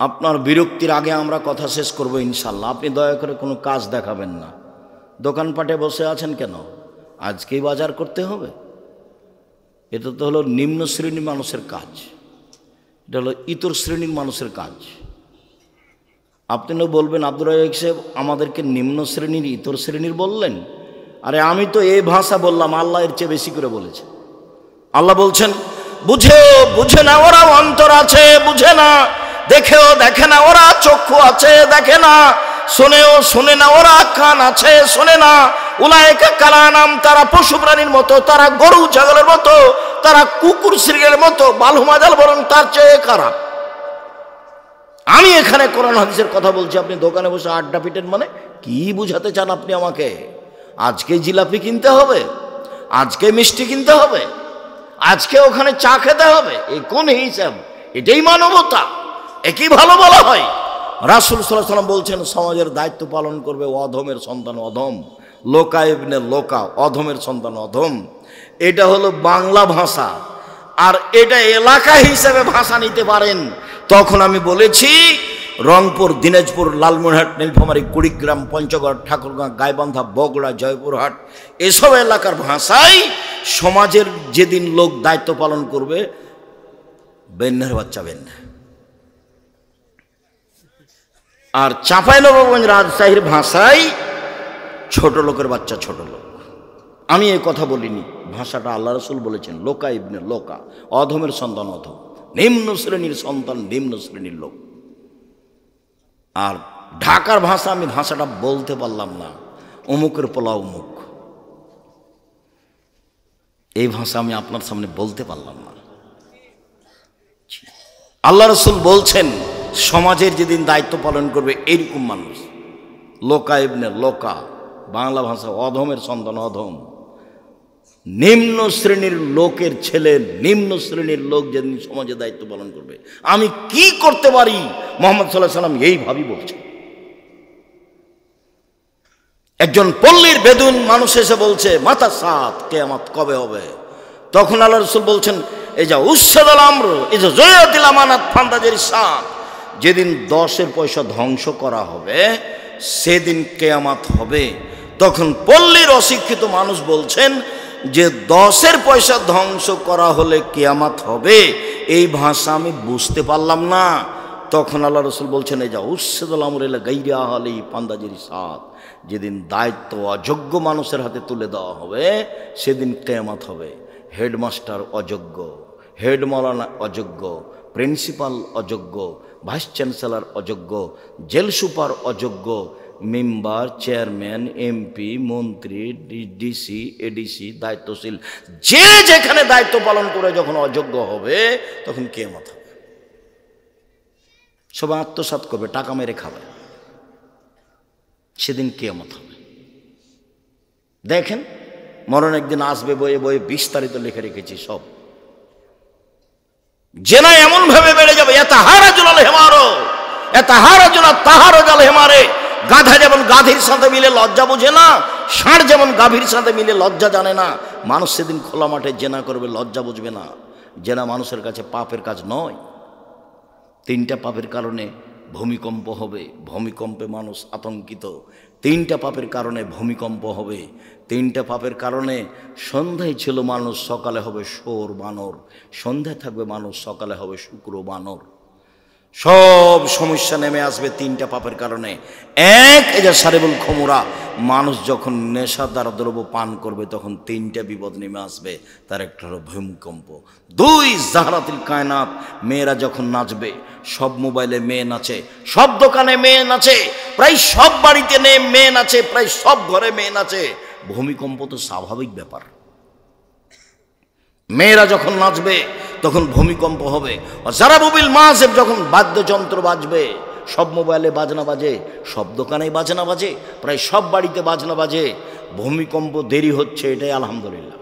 আপনার বিরক্তির আগে আমরা কথা শেষ করব ইনশাল্লাহ। আপনি দয়া করে কোনো কাজ দেখাবেন না। দোকানপাটে বসে আছেন কেন? আজকেই বাজার করতে হবে? এটা তো হলো নিম্ন শ্রেণীর মানুষের কাজ, এটা হলো ইতর শ্রেণীর মানুষের কাজ। আপনি না বলবেন আব্দুর রাজ্জাক সাহেব আমাদেরকে নিম্ন শ্রেণীর, ইতর শ্রেণীর বললেন। আরে আমি তো এই ভাষা বললাম, আল্লাহ এর চেয়ে বেশি করে বলেছে। আল্লাহ বলছেন, বুঝে না ওরা অন্তর আছে, বুঝে না, দেখেও দেখে না ওরা চক্ষু আছে, দেখে না, শোনেও শোনে না ওরা কান আছে, শোনে না। উলায়েকা কালানাম, তারা পশু প্রাণীর মতো, তারা গরু ছাগলের মতো, তারা কুকুর শ্রীগের মতো, বালুমাজাল বরং তার চেয়ে খারাপ। আমি এখানে কোরআন হাদিসের কথা বলছি, আপনি দোকানে বসে আড্ডা পিটেন। মানে কি বুঝাতে চান আপনি আমাকে? আজকে জিলাপি কিনতে হবে, আজকে মিষ্টি কিনতে হবে, আজকে ওখানে চা খেতে হবে, এই কোন হিসাব? এটাই মানবতা? একই ভালো বলা হয়? রাসূল সাল্লাল্লাহু আলাইহি ওয়াসাল্লাম বলছেন, সমাজের দায়িত্ব পালন করবে অধমের সন্তান অধম, লোকা ইবনে লোকা, অধমের সন্তান অধম। এটা হলো বাংলা ভাষা, আর এটা এলাকা হিসেবে ভাষা নিতে পারেন। তখন আমি বলেছি রংপুর, দিনাজপুর, লালমনিরহাট, নীলফামারী, কুড়িগ্রাম, পঞ্চগড়, ঠাকুরগাঁ, গাইবান্ধা, বগুড়া, জয়পুরহাট, এসব এলাকার ভাষায় সমাজের যেদিন লোক দায়িত্ব পালন করবে, বেন্যার বাচ্চা বেন্যা। আর চাঁপাইনবাবগঞ্জ, রাজশাহীর ভাষায় ছোট লোকের বাচ্চা ছোট লোক। আমি এই কথা বলিনি, ভাষাটা আল্লাহ রাসূল বলেছেন, লোকা ইবনে লোকা, অধমের সন্তান অধম, নিম্ন শ্রেণীর সন্তান নিম্ন শ্রেণীর লোক। আর ঢাকার ভাষা, আমি ভাষাটা বলতে পারলাম না, অমুকের পোলা অমুক, এই ভাষা আমি আপনার সামনে বলতে পারলাম না। আল্লাহ রাসূল বলছেন, সমাজের যেদিন দায়িত্ব পালন করবে এইরকম মানুষ, লোকা ইবনে লোকা, বাংলা ভাষা অধমের সন্তান অধম, নিম্ন শ্রেণীর লোকের ছেলে, নিম্ন শ্রেণীর লোক যেদিন সমাজে দায়িত্ব পালন করবে। আমি কি করতে পারি? মুহাম্মদ সাল্লাল্লাহু আলাইহি ওয়াসাল্লাম এইভাবেই বলছেন। একজন পল্লীর বেদুন মানুষ এসে বলছে, মাতা সাত, কিয়ামত কবে হবে? তখন আল্লাহ রাসূল বলছেন, এই যা উসসাদাল আমর, এই যে জয়াতিল আমানাত ফান্দাজের সাত, যেদিন 10 পয়সা ধ্বংস করা হবে সেদিন কিয়ামত হবে। তখন পল্লীর অশিক্ষিত মানুষ বলছেন, যে 10-এর পয়সা ধ্বংস করা হলে কিয়ামত হবে, এই ভাষা আমি বুঝতে পারলাম না। তখন আল্লাহ রসুল বলছেন, এই যা উসেদুল আমরিল্লা গাইরা আহলি পান্দাজির সাথ, যেদিন দায়িত্ব অযোগ্য মানুষের হাতে তুলে দেওয়া হবে সেদিন কিয়ামত হবে। হেডমাস্টার অযোগ্য, হেড মাওলানা অযোগ্য, প্রিন্সিপাল অযোগ্য, ভাইস চ্যান্সেলর অযোগ্য, জেল সুপার অযোগ্য, মেম্বার, চেয়ারম্যান, এমপি, মন্ত্রী, ডিসি, এডিসি, দায়িত্বশীল যে যেখানে দায়িত্ব পালন করে যখন অযোগ্য হবে তখন কিয়ামত হবে। সবাই আত্মসাৎ করবে, টাকা মেরে খাবে, সেদিন কিয়ামত হবে। দেখেন মরণ একদিন আসবে, বইয়ে বইয়ে বিস্তারিত লিখে রেখেছি সব। জেনা এমন ভাবে বেড়ে যাবে, গাধা যেমন গাধীর সাথে মিলে লজ্জা বোঝে না, ষাঁড় যেমন গাভীর সাথে মিলে লজ্জা জানে না, মানুষ সেদিন খোলা মাঠে জেনা করবে, লজ্জা বুঝবে না। জেনা মানুষের কাছে পাপের কাজ নয়। 3টা পাপের কারণে ভূমিকম্প হবে, ভূমিকম্পে মানুষ আতঙ্কিত। 3টা পাপের কারণে ভূমিকম্প হবে। 3টা পাপের কারণে সন্ধ্যায় ছিল মানুষ, সকালে হবে শোর বানর। সন্ধ্যায় থাকবে মানুষ, সকালে হবে শুক্র বানর। সব সমস্যা নেমে আসবে 3টা পাপের কারণে। এক, এই যে সারিবুল খমুরা, মানুষ যখন নেশাদার দ্রব্য পান করবে তখন 3টা বিপদ নেমে আসবে। তার একটা হলো ভূমিকম্প। 2, জাহরাতুল কায়নাত, মেয়েরা যখন নাচবে, সব মোবাইলে মেয়ে নাচে, সব দোকানে মেয়ে নাচে, প্রায় সব বাড়িতে মেয়ে নাচে, প্রায় সব ঘরে মেয়ে নাচে। ভূমিকম্প তো স্বাভাবিক ব্যাপার। মেয়েরা যখন নাচবে তখন ভূমিকম্প হবে। যারা বুবিল মাসেব, যখন বাদ্যযন্ত্র বাজবে, সব মোবাইলে বাজনা বাজে, সব দোকানে বাজনা বাজে, প্রায় সব বাড়িতে বাজনা বাজে। ভূমিকম্প দেরি হচ্ছে, এটাই আলহামদুলিল্লাহ।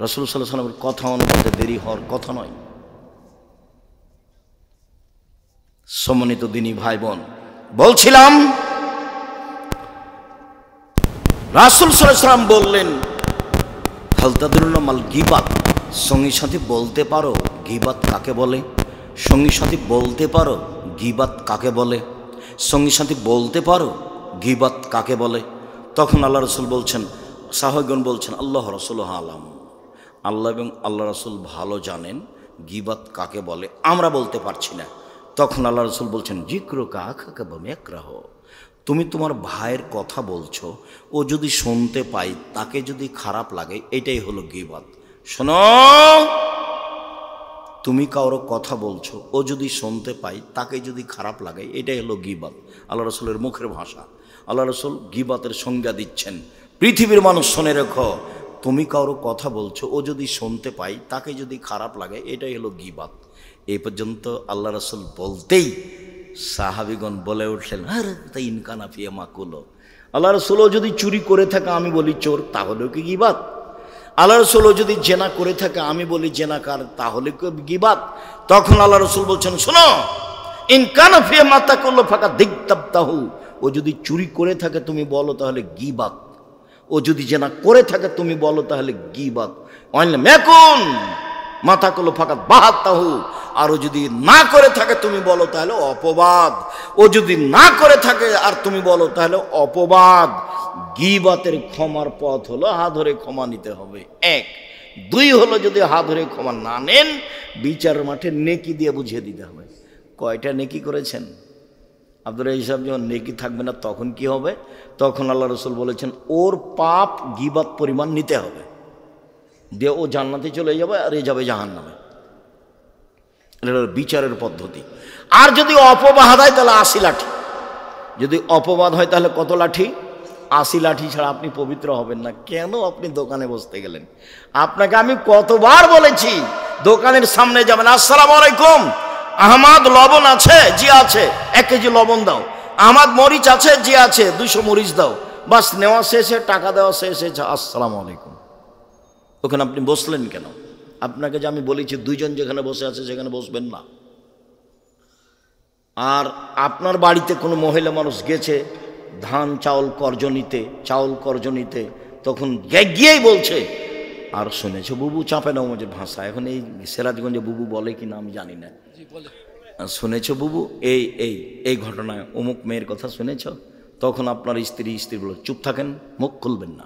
রাসূল সাল্লাল্লাহু আলাইহি ওয়াসাল্লামের কথা অনুপাতে দেরি হওয়ার কথা নয়। সম্মানিত দিনী ভাই বোন, বলছিলাম রাসূল সাল্লাল্লাহু আলাইহি ওয়াসাল্লাম বললেন, হালতাদুল্লাহ মাল গিবাত, সঙ্গী সাথী বলতে পারো গিবাত কাকে বলে? সঙ্গী সাথী বলতে পারো গিবাত কাকে বলে? সঙ্গী সাথী বলতে পারো গিবাত কাকে বলে? তখন আল্লাহ রসুল বলছেন, সাহাবাগণ বলছেন, আল্লাহ রসুল আলাম, আল্লাহ এবং আল্লাহ রসুল ভালো জানেন গিবাত কাকে বলে, আমরা বলতে পারছি না। তখন আল্লাহ রসুল বলছেন, জিক্রুকা আখাকা বিমাকরাহ, তুমি তোমার ভাইয়ের কথা বলছো, ও যদি শুনতে পাই তাকে যদি খারাপ লাগে, এটাই হলো গীবত। শোনো, তুমি কারো কথা বলছো, ও যদি শুনতে পাই তাকে যদি খারাপ লাগে, এটাই হলো গীবত। আল্লাহ রসুলের মুখের ভাষা। আল্লাহ রসুল গীবতের সংজ্ঞা দিচ্ছেন, পৃথিবীর মানুষ শুনে রেখো, তুমি কারো কথা বলছো, ও যদি শুনতে পাই তাকে যদি খারাপ লাগে, এটাই হলো গীবত। এই পর্যন্ত আল্লাহ রসুল বলতেই সাহাবিগণ বলে উঠলেন, আরে তাই ইনকানা ফিয়া মাকুলো, আল্লাহ রসুলও যদি চুরি করে থাকে আমি বলি চোর, তাহলেও কি গীবত? আল্লাহ রসুলও যদি জেনা করে থাকে আমি বলি জেনাকার, তাহলে কি গীবত? তখন আল্লাহ রসুল বলছেন, শোনো, ইনকানা ফিয়া মাতাকুল্লো ফাঁকা দিগতাবতাহু, ও যদি চুরি করে থাকে তুমি বলো তাহলে গীবত, ও যদি জেনা করে থাকে তুমি বলো তাহলে গীবত। মেকুন মাতাকুল্লো ফাঁকা বাহাত্তাহু, আরও যদি না করে থাকে তুমি বলো তাহলে অপবাদ, ও যদি না করে থাকে আর তুমি বলো তাহলে অপবাদ। গীবতের ক্ষমার পথ হলো হাত ধরে ক্ষমা নিতে হবে, 1। 2 হলো যদি হাত ধরে ক্ষমা না নেন, বিচারের মাঠে নেকি দিয়ে বুঝিয়ে দিতে হবে। কয়টা নেকি করেছেন? আপনারা হিসাব যখন নেকি থাকবে না তখন কি হবে? তখন আল্লাহ রসুল বলেছেন, ওর পাপ গীবত পরিমাণ নিতে হবে, দিয়ে ও জান্নাতে চলে যাবে আর এ যাবে জাহান্নামে। এটা বিচারের পদ্ধতি। আর যদি অপবাদ হয় তাহলে 80 লাঠি। যদি অপবাদ হয় তাহলে কত লাঠি? 80 লাঠি ছাড়া আপনি পবিত্র হবেন না। কেন আপনি দোকানে বসতে গেলেন? আপনাকে আমি কতবার বলেছি দোকানের সামনে যাবেন, আসসালামু আলাইকুম, আহমদ লবণ আছে? জি আছে, 1 কেজি লবণ দাও। আহমদ মরিচ আছে? জি আছে, 200 মরিচ দাও। বাস নেওয়া শেষে, টাকা দেওয়া শেষে, আসসালামু আলাইকুম। ওখানে আপনি বসলেন কেন? আপনাকে যে আমি বলেছি 2 জন যেখানে বসে আছে সেখানে বসবেন না। আর আপনার বাড়িতে কোনো মহিলা মানুষ গেছে ধান চাউল কর্জ নিতে, তখন গিয়েই বলছে, আর শুনেছো বুবু, চাঁপে নওয়াজের ভাষা, এখন এই সিরাজগঞ্জে বুবু বলে কিনা আমি জানি না, শুনেছো বুবু এই ঘটনায় অমুক মেয়ের কথা শুনেছ? তখন আপনার স্ত্রী বলে, চুপ থাকেন, মুখ খুলবেন না।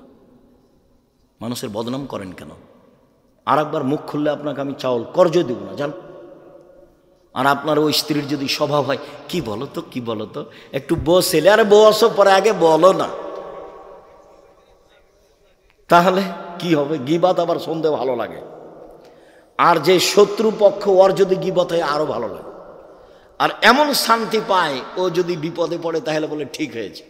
মানুষের বদনাম করেন কেন? আর একবার মুখ খুললে আপনাকে আমি চাউল কর্জ দেব না, জান। আর আপনার ওই স্ত্রীর যদি স্বভাব হয়, কি বলো তো, কি বলো তো, একটু বসেলে, আরে বসো, পরে আগে বলো না, তাহলে কি হবে? গীবাত আবার শুনতে ভালো লাগে। আর যে শত্রু পক্ষ, ওর যদি গীবত হয় আরো ভালো লাগে। আর এমন শান্তি পায়, ও যদি বিপদে পড়ে তাহলে বলে ঠিক হয়েছে।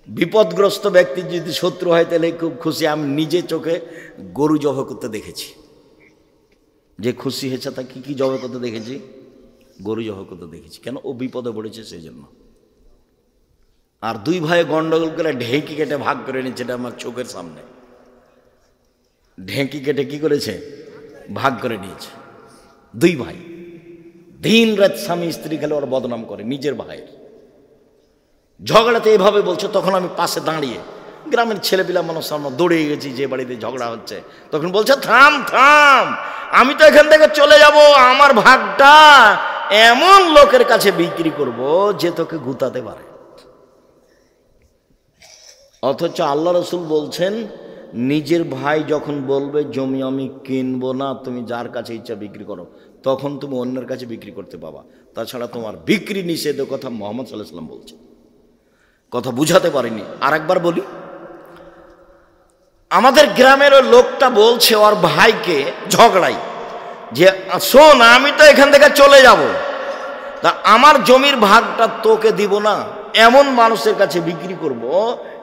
বিপদগ্রস্ত ব্যক্তি যদি শত্রু হয় তাহলে খুব খুশি। আমি নিজে চোখে গরু জবাই করতে দেখেছি। যে খুশি হয়েছে তাকে কি জবাই করতে দেখেছি? গরু জবাই করতে দেখেছি। কেন? ও বিপদে পড়েছে সেই জন্য। আর দুই ভাই গন্ডগোল করে ঢেঁকি কেটে ভাগ করে নিচ্ছে, এটা আমার চোখের সামনে। ঢেঁকি কেটে কি করেছে? ভাগ করে নিয়েছে। দুই ভাই দিন রাত স্বামী স্ত্রী খেলে ওর বদনাম করে নিজের ভাইয়ের। ঝগড়াতে এভাবে বলছে। তখন আমি পাশে দাঁড়িয়ে, গ্রামের ছেলেপিলা মানুষ সামনে দৌড়ে গেছি যে বাড়িতে ঝগড়া হচ্ছে। তখন বলছে, থাম থাম, আমি তো এখান থেকে চলে যাব, আমার ভাগটা এমন লোকের কাছে বিক্রি করব যে তোকে গুতাতে পারে। অথচ আল্লাহ রসুল বলছেন, নিজের ভাই যখন বলবে জমি আমি কিনবো না, তুমি যার কাছে ইচ্ছা বিক্রি করো, তখন তুমি অন্যের কাছে বিক্রি করতে পাবা। তাছাড়া তোমার বিক্রি নিষেধ, কথা মুহাম্মদ সাল্লাল্লাহু আলাইহি ওয়াসাল্লাম বলছে। কথা বুঝাতে পারিনি, আর একবার বলি। আমাদের গ্রামের ওই লোকটা বলছে ওর ভাইকে ঝগড়াই যে, শোন, আমি তো এখান থেকে চলে যাব, তা আমার জমির ভাগটা তোকে দিব না, এমন মানুষের কাছে বিক্রি করব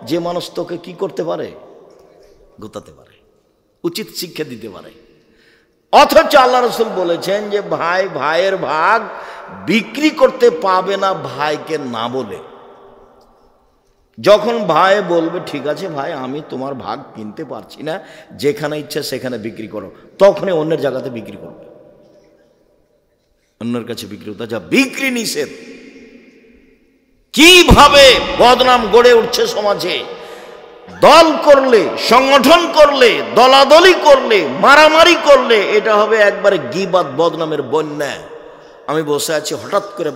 যে মানুষ তোকে কি করতে পারে? গোতাতে পারে, উচিত শিক্ষা দিতে পারে। অথচ আল্লাহ রসুল বলেছেন যে ভাই ভাইয়ের ভাগ বিক্রি করতে পাবে না ভাইকে না বলে। যখন ভাই বলবে ঠিক আছে ভাই, আমি তোমার ভাগ কিনতে পারছি না, যেখানে ইচ্ছে সেখানে বিক্রি করো, তখনই অন্যের জায়গাতে বিক্রি করবে, অন্যের কাছে বিক্রি করতে। যা বিক্রি নিষেধ। কিভাবে বদনাম গড়ে উঠছে সমাজে! দল করলে, সংগঠন করলে, দলাদলি করলে, মারামারি করলে এটা হবে একবারে গীবাত, বদনামের বন্যা। আমি বসে আছি, হঠাৎ করে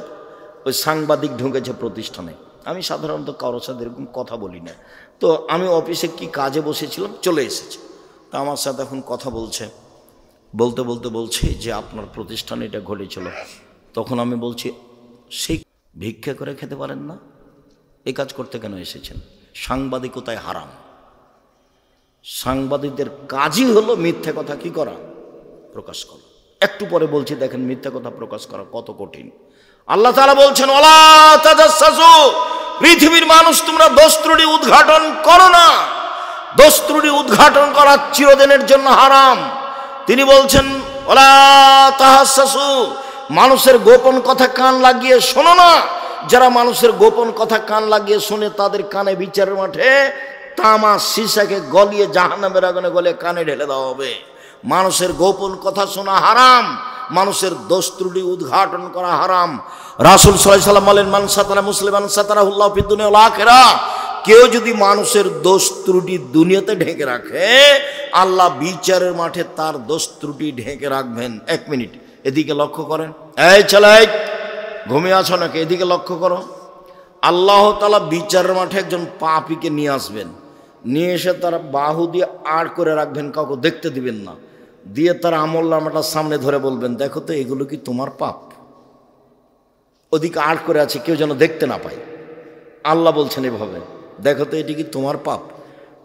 ওই সাংবাদিক ঢুকেছে প্রতিষ্ঠানে। আমি সাধারণত কারোর সাথে এরকম কথা বলি না, তো আমি অফিসে কি কাজে বসেছিলাম, চলে এসেছে। তা আমার সাথে এখন কথা বলছে, বলতে বলতে বলছে যে আপনার প্রতিষ্ঠানে এটা ঘটেছিল। তখন আমি বলছি, সেই ভিক্ষা করে খেতে পারেন না, এই কাজ করতে কেন এসেছেন? সাংবাদিকতায় হারাম। সাংবাদিকদের কাজই হলো মিথ্যা কথা কি করা? প্রকাশ করা। একটু পরে বলছি, দেখেন মিথ্যা কথা প্রকাশ করা কত কঠিন। আল্লাহ তাআলা বলছেন, ওয়ালা তাজাসসু, পৃথিবীর মানুষ তোমরা দোষ ত্রুটি উদ্ঘাটন করো না। দোষ ত্রুটি উদ্ঘাটন করা চিরদিনের জন্য হারাম। তিনি বলছেন, ওয়ালা তাহাসসু, মানুষের গোপন কথা কান লাগিয়ে শোনো না। যারা মানুষের গোপন কথা কান লাগিয়ে শুনে, তাদের কানে বিচারের মাঠে তামা সীসাকে গলিয়ে জাহান্নামের আগুনে গলে কানে ঢেলে দেওয়া হবে। মানুষের গোপন কথা শোনা হারাম, মানুষের দোষ ত্রুটি উদ্ঘাটন করা হারাম। রাসূল সাল্লাল্লাহু আলাইহি ওয়াসাল্লাম বলেন, মান সাতারা মুসলিমান সাতারাহুল্লাহু ফিদ দুনিয়া ওয়াল আখিরাহ। কেউ যদি মানুষের দোষ ত্রুটি দুনিয়াতে ঢেকে রাখে, আল্লাহ বিচারের মাঠে তার দোষ ত্রুটি ঢেকে রাখবেন। এক মিনিট এদিকে লক্ষ্য করেন, এই ছেলে ঘুমিয়ে আছো নাকি? এদিকে লক্ষ্য করো। আল্লাহ তাআলা বিচারের মাঠে একজন পাপীকে নিয়ে আসবেন, নিয়ে এসে তারা বাহু দিয়ে আড় করে রাখবেন, কাউকে দেখতে দিবেন না, দিয়ে তার আমলনামাটা সামনে ধরে বলবেন, দেখো তো এগুলো কি তোমার পাপ? ওদিকে আড় করে আছে, কেউ যেন দেখতে না পায়। আল্লাহ বলছেন এভাবে, দেখো তো এটি কি তোমার পাপ?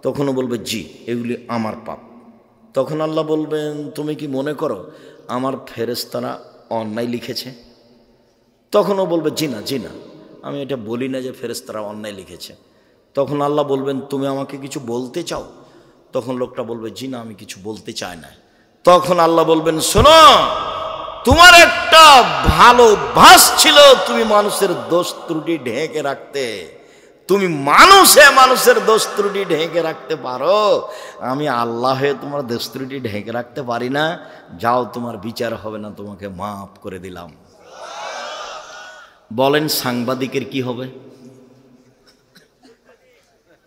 তখনও বলবে জি, এগুলি আমার পাপ। তখন আল্লাহ বলবেন, তুমি কি মনে করো আমার ফেরেশতারা অন্যায় লিখেছে? তখনও বলবে জি না, জি না, আমি এটা বলি না যে ফেরেশতারা অন্যায় লিখেছে। তখন আল্লাহ বলবেন, তুমি আমাকে কিছু বলতে চাও? তখন লোকটা বলবে জি না, আমি কিছু বলতে চাই না। তখন আল্লাহ বলবেন, শোনো, তোমার একটা ভালো অভ্যাস ছিল, তুমি মানুষের দোষ ত্রুটি ঢেকে রাখতে। তুমি মানুষের দোষ ত্রুটি ঢেকে রাখতে পারো, আমি আল্লাহ হয়ে তোমার দোষ ত্রুটি ঢেকে রাখতে পারি না। যাও, তোমার বিচার হবে না, তোমাকে মাফ করে দিলাম। বলেন সাংবাদিকের কি হবে?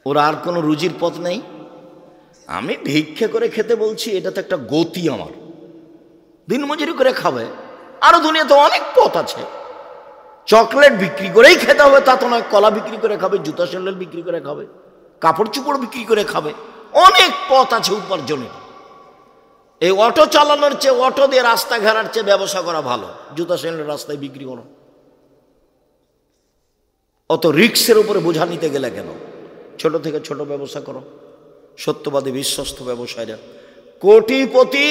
ওর আর কোনো রুজির পথ নেই। আমি ভিক্ষা করে খেতে বলছি, এটা তো একটা গতি। আমার দিনমজুরি করে খাবে, আরো দুনিয়াতে অনেক পথ আছে। চকলেট বিক্রি করেই খেতে হবে তা তো নয়, কলা বিক্রি করে খাবে, জুতা স্যান্ডেল বিক্রি করে খাবে, কাপড় চোপড় বিক্রি করে খাবে, অনেক পথ আছে উপার্জনের। এই অটো চালানোর চেয়ে, অটো দিয়ে রাস্তা ঘেরার চেয়ে ব্যবসা করা ভালো। জুতা স্যান্ডেল রাস্তায় বিক্রি করো, অত রিক্সের উপরে বোঝা নিতে গেলে কেন? ছোট থেকে ছোট ব্যবসা করো। সত্যবাদী বিশ্বস্ত ব্যবসায়ীরা কোটিপতি,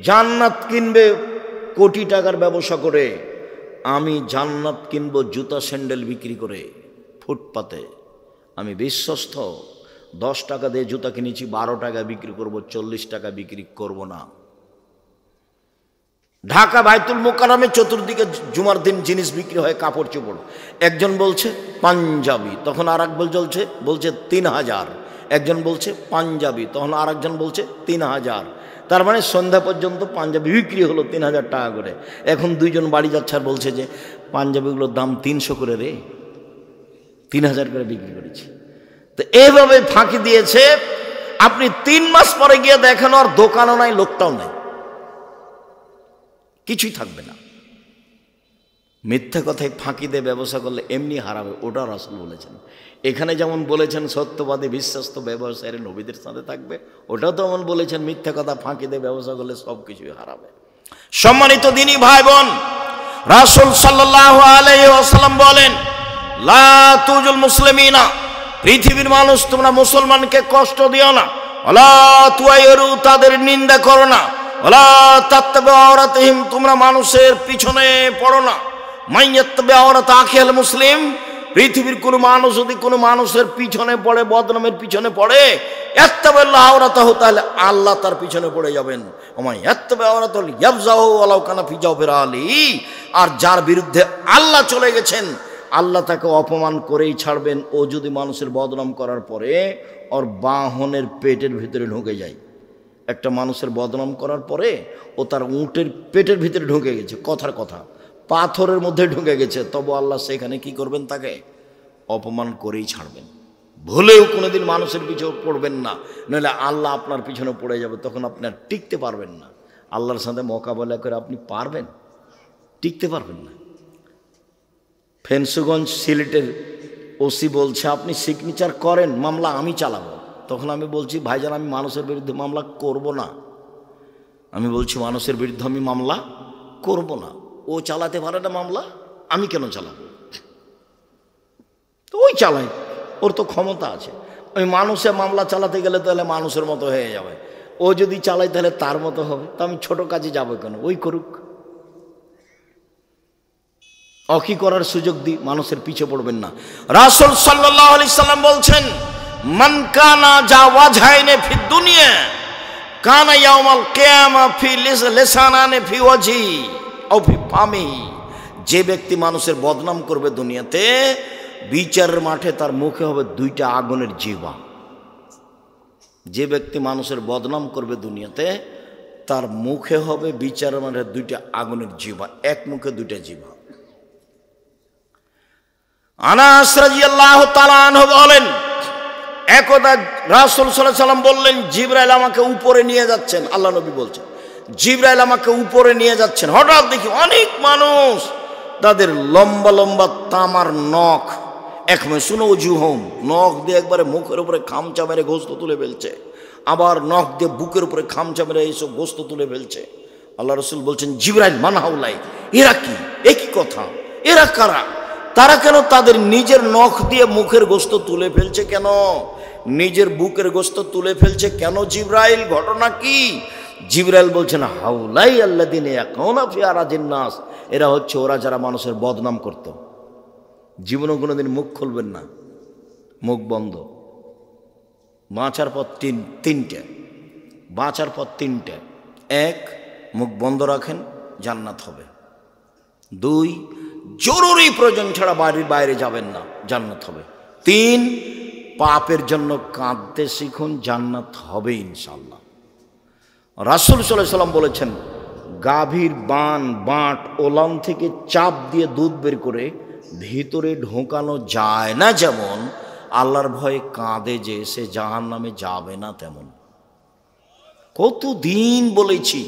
জান্নাত কিনবে কোটি টাকার ব্যবসা করে। আমি জান্নাত কিনবো জুতা স্যান্ডেল বিক্রি করে ফুটপাতে। আমি বিশ্বস্ত, 10 টাকা দিয়ে জুতা কিনেছি, 12 টাকা বিক্রি করব, 40 টাকা বিক্রি করব না। ঢাকা বাইতুল মোকাররমে চতুর্দিকে জুমার দিন জিনিস বিক্রি হয়, কাপড় চোপড়। একজন বলছে পাঞ্জাবি, তখন আর এক বলছে 3000। একজন বলছে পাঞ্জাবি, তখন আর একজন বলছে 3000। তার মানে সন্ধ্যা পর্যন্ত পাঞ্জাবি বিক্রি হলো 3000 টাকা করে। এখন দুইজন বাড়ি যাচ্ছে আর বলছে যে পাঞ্জাবিগুলোর দাম 300 করে রে, 3000 করে বিক্রি করেছি। তো এইভাবে ফাঁকি দিয়েছে। আপনি 3 মাস পরে গিয়ে দেখেন আর দোকানও নাই, লোকটাও নাই, কিছুই থাকবে না। মিথ্যা কথায় ফাঁকি দিয়ে ব্যবসা করলে এমনি হারাবে, ওটা রাসূল বলেছেন। এখানে যেমন বলেছেন সত্যবাদী বিশ্বস্ত ব্যবসায়ীরা নবীদের সাথে থাকবে, ওটাও তো এমন বলেছেন মিথ্যা কথা ফাঁকি দিয়ে ব্যবসা করলে সব কিছুই হারাবে। সম্মানিত দ্বীনি ভাই বোন, রাসূল সাল্লাল্লাহু আলাইহি ওয়াসাল্লাম বলেন, লা তুজুল মুসলিমিনা, পৃথিবীর মানুষ তোমরা মুসলমানকে কষ্ট দিও না। ওয়ালা তুয়াইরু, তাদের নিন্দা করো না। ওয়ালা তাত্তাবিউ আওরাতিহিম, তোমরা মানুষের পিছনে পড়ো না। মাইয়াত্তাবিউ আওরাত আখিল মুসলিম, পৃথিবীর কোনো মানুষ যদি কোনো মানুষের পিছনে পড়ে, বদনামের পিছনে পড়ে, ইত্তাবিউ আওরাতাহু, তাহলে আল্লাহ তার পিছনে পড়ে যাবেন। ওমাই ইত্তাবিউ আওরাতাহু ইয়াফজাহু ওয়ালাউ কানা ফি জাওফির আলী, আর যার বিরুদ্ধে আল্লাহ চলে গেছেন, আল্লাহ তাকে অপমান করেই ছাড়বেন। ও যদি মানুষের বদনাম করার পরে ওর বাহনের পেটের ভিতরে ঢুকে যায়, একটা মানুষের বদনাম করার পরে ও তার উটের পেটের ভিতরে ঢুকে গেছে, কথার কথা পাথরের মধ্যে ঢুকে গেছে, তবু আল্লাহ সেখানে কি করবেন? তাকে অপমান করেই ছাড়বেন। ভুলেও কোনোদিন মানুষের পিছনে পড়বেন না, নইলে আল্লাহ আপনার পিছনে পড়ে যাবে, তখন আপনি আর টিকতে পারবেন না। আল্লাহর সাথে মোকাবেলা করে আপনি পারবেন? টিকতে পারবেন না। ফেন্সুগঞ্জ সিলেটের ওসি বলছে আপনি সিগনেচার করেন, মামলা আমি চালাবো। তখন আমি বলছি ভাইজান, আমি মানুষের বিরুদ্ধে মামলা করব না। আমি বলছি মানুষের বিরুদ্ধে আমি মামলা করব না। ও চালাতে পারে না মামলা, আমি কেন চালাবো? তো ওই চালাই, ওর তো ক্ষমতা আছে। ওই মানুষের মামলা চালাতে গেলে তাহলে মানুষের মতো হয়ে যাবে, ও যদি চালায় তাহলে তার মতো হবে। তো আমি ছোট কাজে যাবো কেন? ওই করুক। অকি করার সুযোগ দিই, মানুষের পিছে পড়বেন না। রাসূল সাল্লাল্লাহু আলাইহি সাল্লাম বলছেন, মান কানা জাওয়াজহাইনে ফি দুনিয়া কানা ইয়াউমাল কিয়ামা ফি লিসানানে ফি ওয়াজহি আও ফি ফামি। যে ব্যক্তি মানুষের বদনাম করবে দুনিয়াতে, বিচারের মাঠে তার মুখে হবে 2টা আগুনের জিহ্বা। যে ব্যক্তি মানুষের বদনাম করবে দুনিয়াতে, তার মুখে হবে বিচারের মাঠে 2টা আগুনের জিহ্বা, এক মুখে 2টা জিহ্বা। আনাস রাদিয়াল্লাহু তাআলা আনহু বলেন, একদা রাসূল সাল্লাল্লাহু আলাইহি সাল্লাম বললেন, জিবরাইল আমাকে উপরে নিয়ে যাচ্ছেন। আল্লাহ নবী বলছেন, জিবরাইল আমাকে উপরে নিয়ে যাচ্ছেন। হঠাৎ দেখি অনেক মানুষ, তাদের লম্বা লম্বা তামার নখ, একমে শুনো জুহম, নখ দিয়ে একবারে মুখের উপরে খামচা মেরে গোস্ত তুলে ফেলছে, আবার নখ দিয়ে বুকের উপরে খামচা মেরে এইসব গোস্ত তুলে ফেলছে। আল্লাহ রাসূল বলছেন, জিবরাইল মান হাউলাই, এরা কি? একই কথা, এরা কারা? তারা কেন তাদের নিজের নখ দিয়ে মুখের গোস্ত তুলে ফেলছে? কেন নিজের বুকের গোস্ত তুলে ফেলছে কেন জিবরাইল? ঘটনা কি? জিবরাইল বলছেন, হাউলাই আল্লাযিনা ইয়াকুনা ফি আরাজিন নাস, এরা হচ্ছে ওরা যারা মানুষের বদনাম করত। জীবনও কোনোদিন মুখ খুলবেন না, মুখ বন্ধ। বাঁচার পর তিনটে, বাঁচার পর 3টে। 1, মুখ বন্ধ রাখেন, জান্নাত হবে। 2, জরুরি প্রয়োজন ছাড়া বাড়ির বাইরে যাবেন না, জান্নাত হবে। 3, পাপের জন্য কাঁদতে শিখুন, জান্নাত হবে ইনশাআল্লাহ। রাসূল সাল্লাল্লাহু আলাইহি সাল্লাম বলেছেন, গাভীর বাঁট ওলান থেকে চাপ দিয়ে দুধ বের করে ভিতরে ঢোকানো যায় না, যেমন আল্লাহর ভয়ে কাঁদে যে সে জাহান্নামে যাবে না, তেমন। কতদিন বলেছি,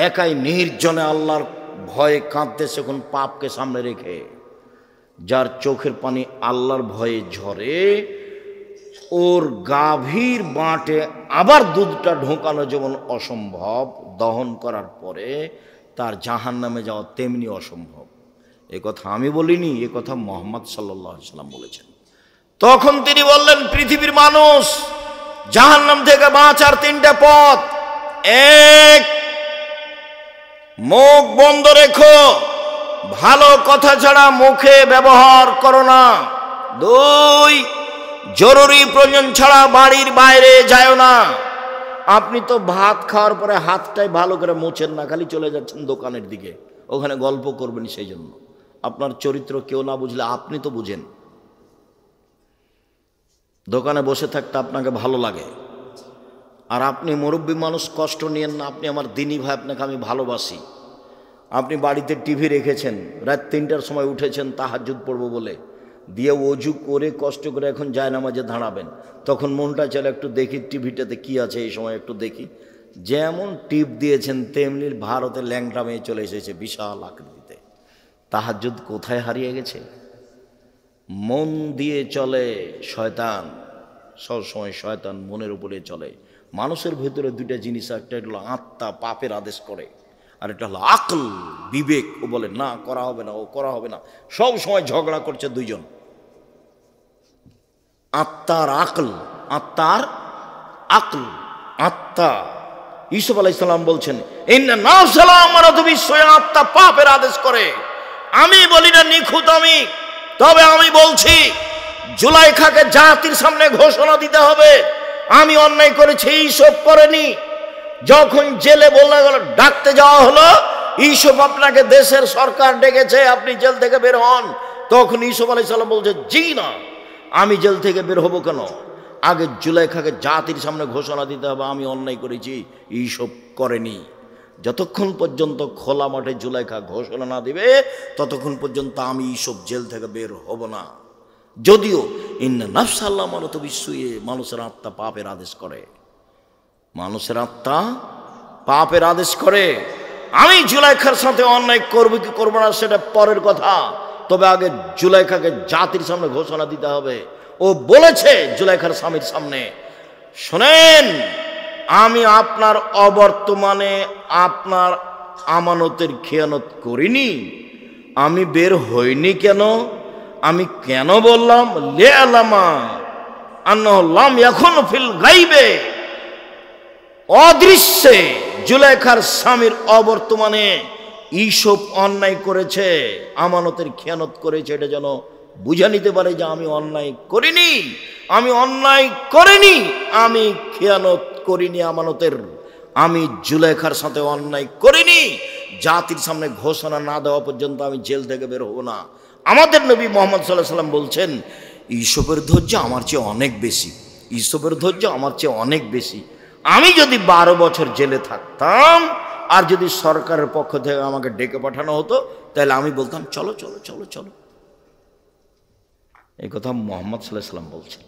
একাই নির্জনে আল্লাহর ভয়ে কাঁদতেছে কোন পাপকে সামনে রেখে। যার চোখের পানি আল্লাহর ভয়ে ঝরে, ওর গাভীর বাঁটে আবার দুধটা ঢোকানো যেমন অসম্ভব, দহন করার পরে তার জাহান্নামে যাওয়া তেমনি অসম্ভব। এ কথা আমি বলিনি, এ কথা মুহাম্মদ সাল্লাল্লাহু আলাইহি ওয়াসাল্লাম বলেছেন। তখন তিনি বললেন, পৃথিবীর মানুষ, জাহান্নাম থেকে বাঁচার তিনটা পথ: এক, মুখ বন্ধ রেখো, ভালো কথা ছাড়া মুখে ব্যবহার করো না। দুই, জরুরি প্রয়োজন ছাড়া বাড়ির বাইরে যায় না। আপনি তো ভাত খাওয়ার পরে হাতটাই ভালো করে মোছেন না, খালি চলে যাচ্ছেন দোকানের দিকে, ওখানে গল্প করবেন। সেই জন্য আপনার চরিত্র কেউ না বুঝলে আপনি তো বুঝেন। দোকানে বসে থাকতে আপনাকে ভালো লাগে, আর আপনি মুরব্বী মানুষ, কষ্ট নিয়েন না। আপনি আমার দিনী ভাই, আপনাকে আমি ভালোবাসি। আপনি বাড়িতে টিভি রেখেছেন, রাত 3টার সময় উঠেছেন তাহাজ্জুদ পড়বো বলে, দিয়ে অজু করে কষ্ট করে এখন জায়নামাজে দাঁড়াবেন। তখন মনটা চলে একটু দেখি টিভিটাতে কি আছে, এই সময় একটু দেখি। যেমন টিপ দিয়েছেন তেমনি ভারতে ল্যাংটা মেয়ে চলে এসেছে বিশাল আকৃতিতে। তাহাজ্জুদ কোথায় হারিয়ে গেছে? মন দিয়ে চলে শয়তান, সবসময় শয়তান মনের উপরে চলে। মানুষের ভেতরে দুইটা জিনিস, একটা হলো আত্মা, পাপের আদেশ করে, আর এটা হলো আকল, বিবেক। ও বলে না, করা হবে না, ও করা হবে না। সব সময় ঝগড়া করছে দুইজন, আত্মার আকল, আত্মার আকল, আত্মা। ইউসুফ আলাইহিস সালাম বলছেন, ইন্না নাফসালা আমারাতু বিসসুই, আত্মা পাপের আদেশ করে। আমি বলি না নিখুঁত আমি, তবে আমি বলছি জুলাইখাকে জাতির সামনে ঘোষণা দিতে হবে আমি অন্যায় করেছি, ইউসুফ করেনি। যখন জেলে বলা গেল, ডাকতে যাওয়া হলো, ইউসুফ আপনাকে দেশের সরকার ডেকেছে, আপনি জেল থেকে বের হন। তখন ইউসুফ আলাইহিস সালাম বলছে, জি না, আমি জেল থেকে বের হব কেন? আগে জুলাইখাকে জাতির সামনে ঘোষণা দিতে হবে আমি অন্যায় করেছি, ইউসুফ করেনি। যতক্ষণ পর্যন্ত খোলা মাঠে জুলাইখা ঘোষণা না দিবে, ততক্ষণ পর্যন্ত আমি ইউসুফ জেল থেকে বের হব না। যদিও ইন্না নাফসা আমারাতু বিসসুই, মানুষের আত্মা পাপের আদেশ করে, মানুষের আত্মা পাপের আদেশ করে। আমি জুলাইখার সাথে অন্যায় করবো কি করবো না সেটা পরের কথা, তবে আগে জুলাইখাকে জাতির সামনে ঘোষণা দিতে হবে। ও বলেছে জুলাইখার স্বামীর সামনে, শোনেন, আমি আপনার অবর্তমানে আপনার আমানতের খেয়ানত করিনি, আমি বের হইনি কেন? আমি কেন বললাম লিআলামা আন্নাহু লাম ইয়াকুন ফিল গায়বে, অদৃশ্যে জুলাইখার স্বামীর অবর্তমানে ইউসুফ অন্যায় করেছে, আমানতের খেয়ানত করেছে, এটা যেন বুঝে নিতে পারে যে আমি অন্যায় করিনি, আমি অন্যায় করিনি, আমি খেয়ানত করিনি আমানতের, আমি জুলাইখার সাথে অন্যায় করিনি। জাতির সামনে ঘোষণা না দেওয়া পর্যন্ত আমি জেল থেকে বের হব না। আমাদের নবী মুহাম্মদ সাল্লাল্লাহু আলাইহি ওয়াসাল্লাম বলছেন, ইউসুফের ধৈর্য আমার চেয়ে অনেক বেশি, ইউসুফের ধৈর্য আমার চেয়ে অনেক বেশি। আমি যদি 12 বছর জেলে থাকতাম, আর যদি সরকারের পক্ষ থেকে আমাকে ডেকে পাঠানো হতো, তাহলে আমি বলতাম চলো চলো চলো চলো। এই কথা মুহাম্মদ সাল্লাল্লাহু আলাইহি ওয়াসাল্লাম বলছেন।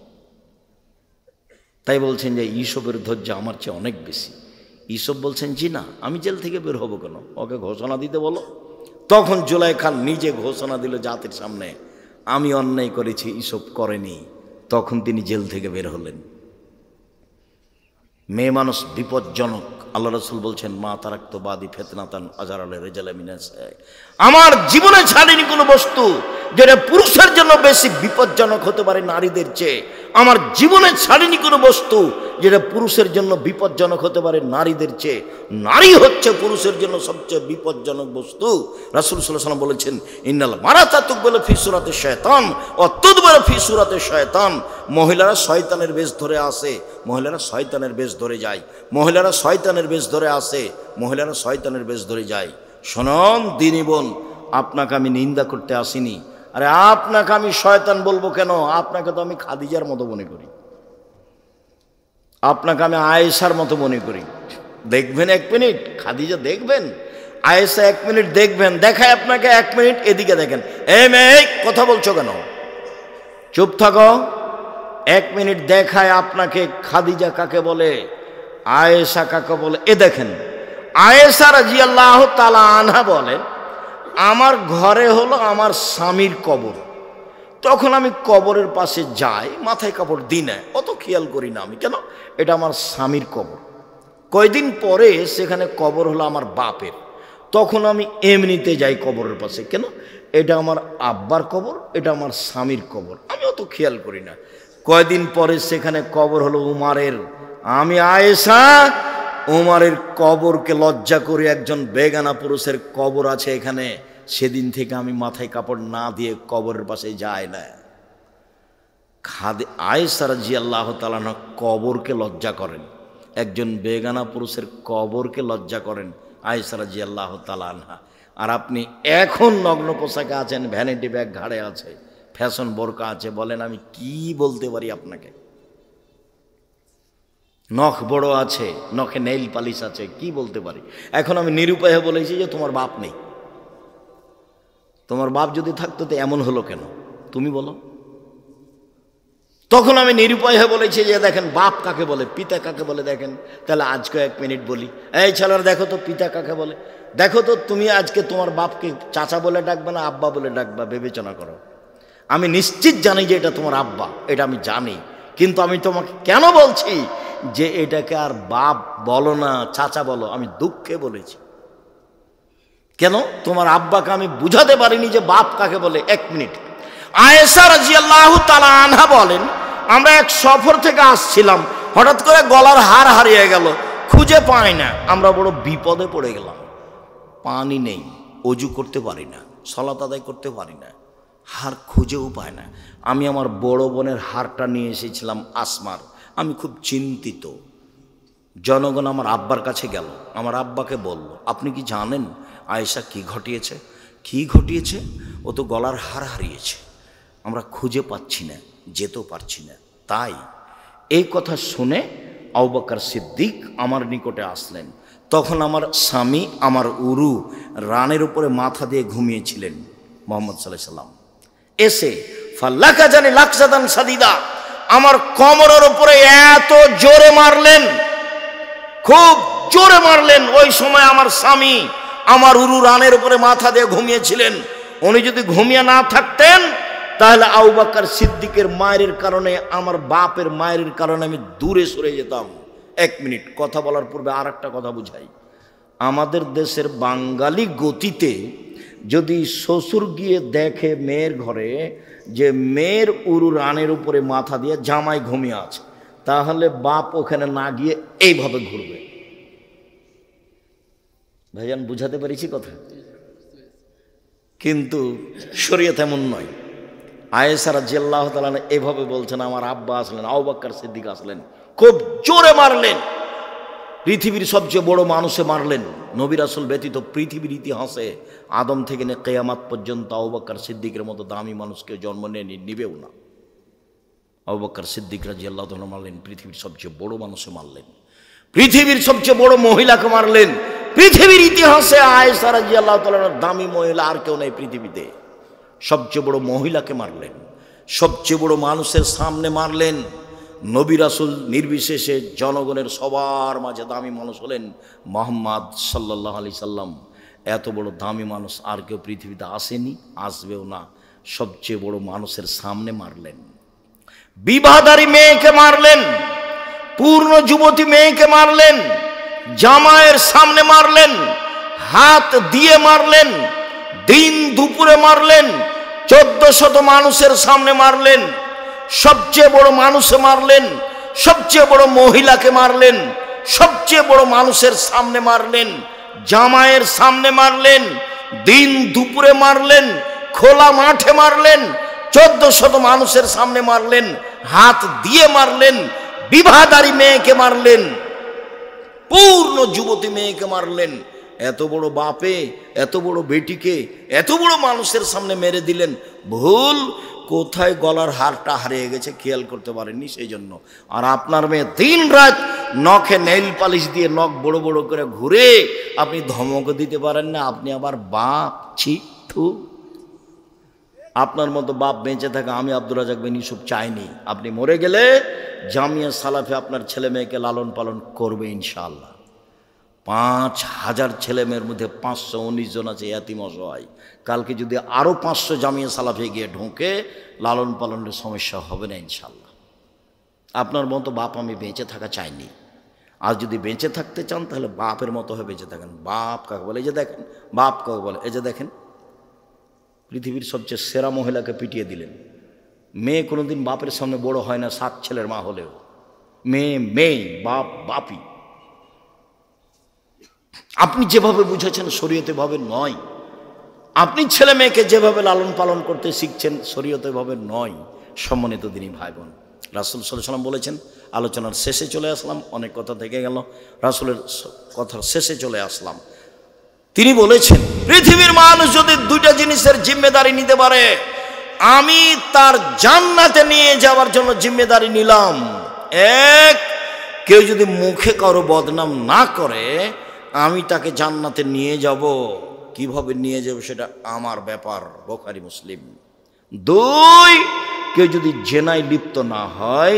তাই বলছেন যে ইউসুফের ধৈর্য আমার চেয়ে অনেক বেশি। ইউসুফ বলছেন, জি না, আমি জেল থেকে বের হবো কেন, ওকে ঘোষণা দিতে বলো। তখন জুলাইখা নিজে ঘোষণা দিল জাতির সামনে, আমি অন্যায় করেছি, ইউসুফ করেনি। তখন তিনি জেল থেকে বের হলেন। মেয়ে মানুষ বিপজ্জনক। আল্লাহ রাসূল বলছেন, মা তারাক্তু বাদি ফিতনাতান আযারা রিজালা মিনাস, আমার জীবনে ছাড়িনি কোনো বস্তু যেটা পুরুষের জন্য বেশি বিপজ্জনক হতে পারে নারীদের চেয়ে। আমার জীবনে ছাড়িনি কোনো বস্তু যেটা পুরুষের জন্য বিপজ্জনক হতে পারে নারীদের চেয়ে। নারী হচ্ছে পুরুষের জন্য সবচেয়ে বিপজ্জনক বস্তু। রাসূল সাল্লাল্লাহু আলাইহি ওয়াসাল্লাম বলেছেন, ইন্নাল মারাতা তুকবালু ফি সূরাতি শায়তান ওয়া তুদবারু ফি সূরাতি শায়তান। মহিলারা শয়তানের বেশ ধরে আসে, মহিলারা শয়তানের বেশ ধরে যায়, মহিলারা শয়তানের বেশ ধরে আসে, মহিলারা শয়তানের বেশ ধরে যায়। শোনন দিনী বোন, আপনাকে আমি নিন্দা করতে আসিনি। আরে আপনাকে আমি শয়তান বলবো কেন? আপনাকে তো আমি খাদিজার মতো মনে করি, আপনাকে আমি আয়েশার মতো মনে করি। দেখবেন 1 মিনিট খাদিজা দেখবেন, আয়েশা 1 মিনিট দেখবেন, দেখায় আপনাকে 1 মিনিট এদিকে দেখেন। এই মেয়ে কথা বলছো কেন? চুপ থাকো। 1 মিনিট দেখায় আপনাকে খাদিজা কাকে বলে, আয়েশা কাকে বলে। এ দেখেন, আয়েশা রাদিয়াল্লাহু তাআলা আনহা বলেন, আমার ঘরে হলো আমার স্বামীর কবর, তখন আমি কবরের পাশে যাই, মাথায় কাপড় দিই না, অত খেয়াল করি না আমি, কেন এটা আমার স্বামীর কবর। কয়দিন পরে সেখানে কবর হলো আমার বাপের, তখন আমি এমনিতে যাই কবরের পাশে, কেন এটা আমার আব্বার কবর, এটা আমার স্বামীর কবর, আমি অত খেয়াল করি না। কয়দিন পরে সেখানে কবর হলো উমারের, আমি আয়েশা উমারের কবরকে লজ্জা করে, একজন বেগানা পুরুষের কবর আছে এখানে, সেদিন থেকে আমি মাথায় কাপড় না দিয়ে কবরের পাশে যাই না। আয়েশা রাদিয়াল্লাহু তাআলা আনহা কবরকে লজ্জা করেন, একজন বেগানা পুরুষের কবরকে লজ্জা করেন আয়েশা রাদিয়াল্লাহু তাআলা আনহা। আর আপনি এখন নগ্ন পোশাকে আছেন, ভ্যানিটি ব্যাগ ঘাড়ে আছে, ফ্যাশন বোরকা আছে, বলেন আমি কি বলতে পারি আপনাকে? নখ বড় আছে, নখে নেইল পালিশ আছে, কি বলতে পারি? এখন আমি নিরুপায় বলেছি যে তোমার বাপ নেই। তোমার বাপ যদি থাকতো তো এমন হলো কেন তুমি বলো? তখন আমি নিরুপায় বলেছি যে দেখেন বাপ কাকে বলে, পিতা কাকে বলে দেখেন। তাহলে আজকে 1 মিনিট বলি, এই ছেলেরা দেখো তো পিতা কাকে বলে, দেখো তো তুমি আজকে তোমার বাপকে চাচা বলে ডাকবে না আব্বা বলে ডাকবা, বিবেচনা করো। আমি নিশ্চিত জানি যে এটা তোমার আব্বা, এটা আমি জানি, কিন্তু আমি তোমাকে কেন বলছি যে এটাকে আর বাপ বলো না, চাচা বলো, আমি দুঃখে বলেছি। কেন? তোমার আব্বাকে আমি বুঝাতে পারিনি যে বাপ কাকে বলে। 1 মিনিট। আয়েশা রাদিয়াল্লাহু তাআলা আনহা বলেন, আমরা এক সফর থেকে আসছিলাম, হঠাৎ করে গলার হার হারিয়ে গেল, খুঁজে পাই না, আমরা বড় বিপদে পড়ে গেলাম। পানি নেই, অজু করতে পারি না, সালাত আদায় করতে পারি না, হার খুঁজেও পায় না। আমি আমার বড় বোনের হারটা নিয়ে এসেছিলাম আসমার, আমি খুব চিন্তিত। জনগণ আমার আব্বার কাছে গেল, আমার আব্বাকে বলল, আপনি কি জানেন আয়েশা কি ঘটিয়েছে? কি ঘটিয়েছে? ও তো গলার হার হারিয়েছে, আমরা খুঁজে পাচ্ছি না, যেতেও পারছি না। তাই এই কথা শুনে আবু বকর সিদ্দিক আমার নিকটে আসলেন। তখন আমার স্বামী আমার উরু রানের উপরে মাথা দিয়ে ঘুমিয়েছিলেন মুহাম্মদ সাল্লাল্লাহু আলাইহি সাল্লাম। এসে ফাল্লাকা জানি লাকসাদান সাদিদা, আমার কোমরের উপরে এত জোরে মারলেন, খুব জোরে মারলেন। ওই সময় আমার স্বামী আমার উরু রানের উপরে মাথা দিয়ে ঘুমিয়েছিলেন। উনি যদি ঘুমিয়ে না থাকতেন তাহলে আবু বকর সিদ্দিকের মায়ের কারণে, আমার বাপের মায়ের কারণে আমি দূরে সরে যেতাম। 1 মিনিট কথা বলার পূর্বে আর একটা কথা বুঝাই। আমাদের দেশের বাঙালি গতিতে যদি শ্বশুর গিয়ে দেখে মেয়ের ঘরে যে মেয়ের উরু রানের উপরে মাথা দিয়ে জামাই ঘুমিয়ে আছে, তাহলে বাপ ওখানে না গিয়ে এইভাবে ঘুরবে। ভাইজান বুঝাতে পেরেছি কথা? কিন্তু শরীয়ত এমন নয়। আয়েশা রাদিয়াল্লাহু তাআলা এভাবে বলছেন, আমার আব্বা আসলেন, আবু বকর সিদ্দিক আসলেন, খুব জোরে মারলেন, পৃথিবীর সবচেয়ে বড় মানুষে মারলেন। নবী রাসূল ব্যতীত পৃথিবীর ইতিহাসে আদম থেকে নিয়ে কিয়ামত পর্যন্ত আবু বকর সিদ্দিকের মতো দামি মানুষকে জন্ম নিবেও না। আবু বকর সিদ্দিক রাদিয়াল্লাহু তাআলা মারলেন, পৃথিবীর সবচেয়ে বড় মানুষে মারলেন, পৃথিবীর সবচেয়ে বড় মহিলাকে মারলেন। পৃথিবীর ইতিহাসে আয়েশা রাদিয়াল্লাহু তাআলার দামি মহিলা আর কেউ নেই পৃথিবীতে। সবচেয়ে বড় মহিলাকে মারলেন, সবচেয়ে বড় মানুষের সামনে মারলেন। নবী রাসূল নির্বিশেষে জনগণের সবার মাঝে দামি মানুষ হলেন মুহাম্মদ সাল্লাল্লাহু আলাইহি সাল্লাম। এত বড় দামি মানুষ আর কেউ পৃথিবীতে আসেনি, আসবেও না। সবচেয়ে বড় মানুষের সামনে মারলেন। বিবাহদারী মেয়েকে মারলেন, পূর্ণ যুবতী মেয়েকে মারলেন, জামাইয়ের সামনে মারলেন, হাত দিয়ে মারলেন, দিন দুপুরে মারলেন, 1400 মানুষের সামনে মারলেন। সবচেয়ে বড় মানুষে মারলেন, সবচেয়ে বড় মহিলাকে মারলেন, সবচেয়ে বড় মানুষের সামনে মারলেন, জামাইয়ের সামনে মারলেন, দিন দুপুরে মারলেন, খোলা মাঠে মারলেন, 1400 মানুষের সামনে মারলেন, হাত দিয়ে মারলেন, বিবাহদারী মেয়েকে মারলেন, পূর্ণ যুবতী মেয়েকে মারলেন। এত বড় বাপে এত বড় বেটিকে এত বড় মানুষের সামনে মেরে দিলেন। ভুল কোথায় গলার হারটা হারিয়ে গেছে খেয়াল করতে পারেননি, সেই জন্য। আর আপনার মেয়ে দিন রাত নখে নেইল পালিশ দিয়ে নখ বড় বড় করে ঘুরে আপনি ধমক দিতে পারেন না, আপনি আবার বাপ। ছিথু, আপনার মতো বাপ বেঁচে থাকা আমি আব্দুর রাজ্জাক বিন ইউসুফ চাইনি। আপনি মরে গেলে জামিয়া সালাফে আপনার ছেলে মেয়েকে লালন পালন করবে ইনশাআল্লাহ। 5,000 ছেলেমেয়ের মধ্যে 519 জন আছে ইয়াতিম অসহায়। কালকে যদি আরও 500 জামিয়া সালাফে গিয়ে ঢোকে, লালন পালনের সমস্যা হবে না ইনশাল্লাহ। আপনার মতো বাপ আমি বেঁচে থাকা চাইনি। আর যদি বেঁচে থাকতে চান তাহলে বাপের মতো হয়ে বেঁচে থাকেন। বাপ কাকে বলে? এই যে দেখেন, বাপ কাকে বলে? এই যে দেখেন, পৃথিবীর সবচেয়ে সেরা মহিলাকে পিটিয়ে দিলেন। মেয়ে কোনোদিন বাপের সামনে বড় হয় না, 7 ছেলের মা হলেও। মেয়ে মেয়ে, বাপ বাপই। আপনি যেভাবে বুঝেছেন শরীয়তে ভাবে নয়। আপনি ছেলে মেয়েকে যেভাবে লালন পালন করতে শিখছেন শরীয়তে ভাবে নয়। সম্মানিত দিনী ভাই বোন, রাসূল সাল্লাল্লাহু আলাইহি ওয়াসাল্লাম বলেছেন, আলোচনার শেষে চলে আসলাম, অনেক কথা থেকে গেল, রাসূলের কথার শেষে চলে আসলাম। তিনি বলেছেন, পৃথিবীর মানুষ যদি 2টা জিনিসের জিম্মেদারি নিতে পারে, আমি তার জান্নাতে নিয়ে যাওয়ার জন্য জিম্মেদারি নিলাম। এক, কেউ যদি মুখে কারো বদনাম না করে, আমি তাকে জান্নাতে নিয়ে যাব। কিভাবে নিয়ে যাব সেটা আমার ব্যাপার, বুখারী মুসলিম। 2, কেউ যদি জেনায় লিপ্ত না হয়,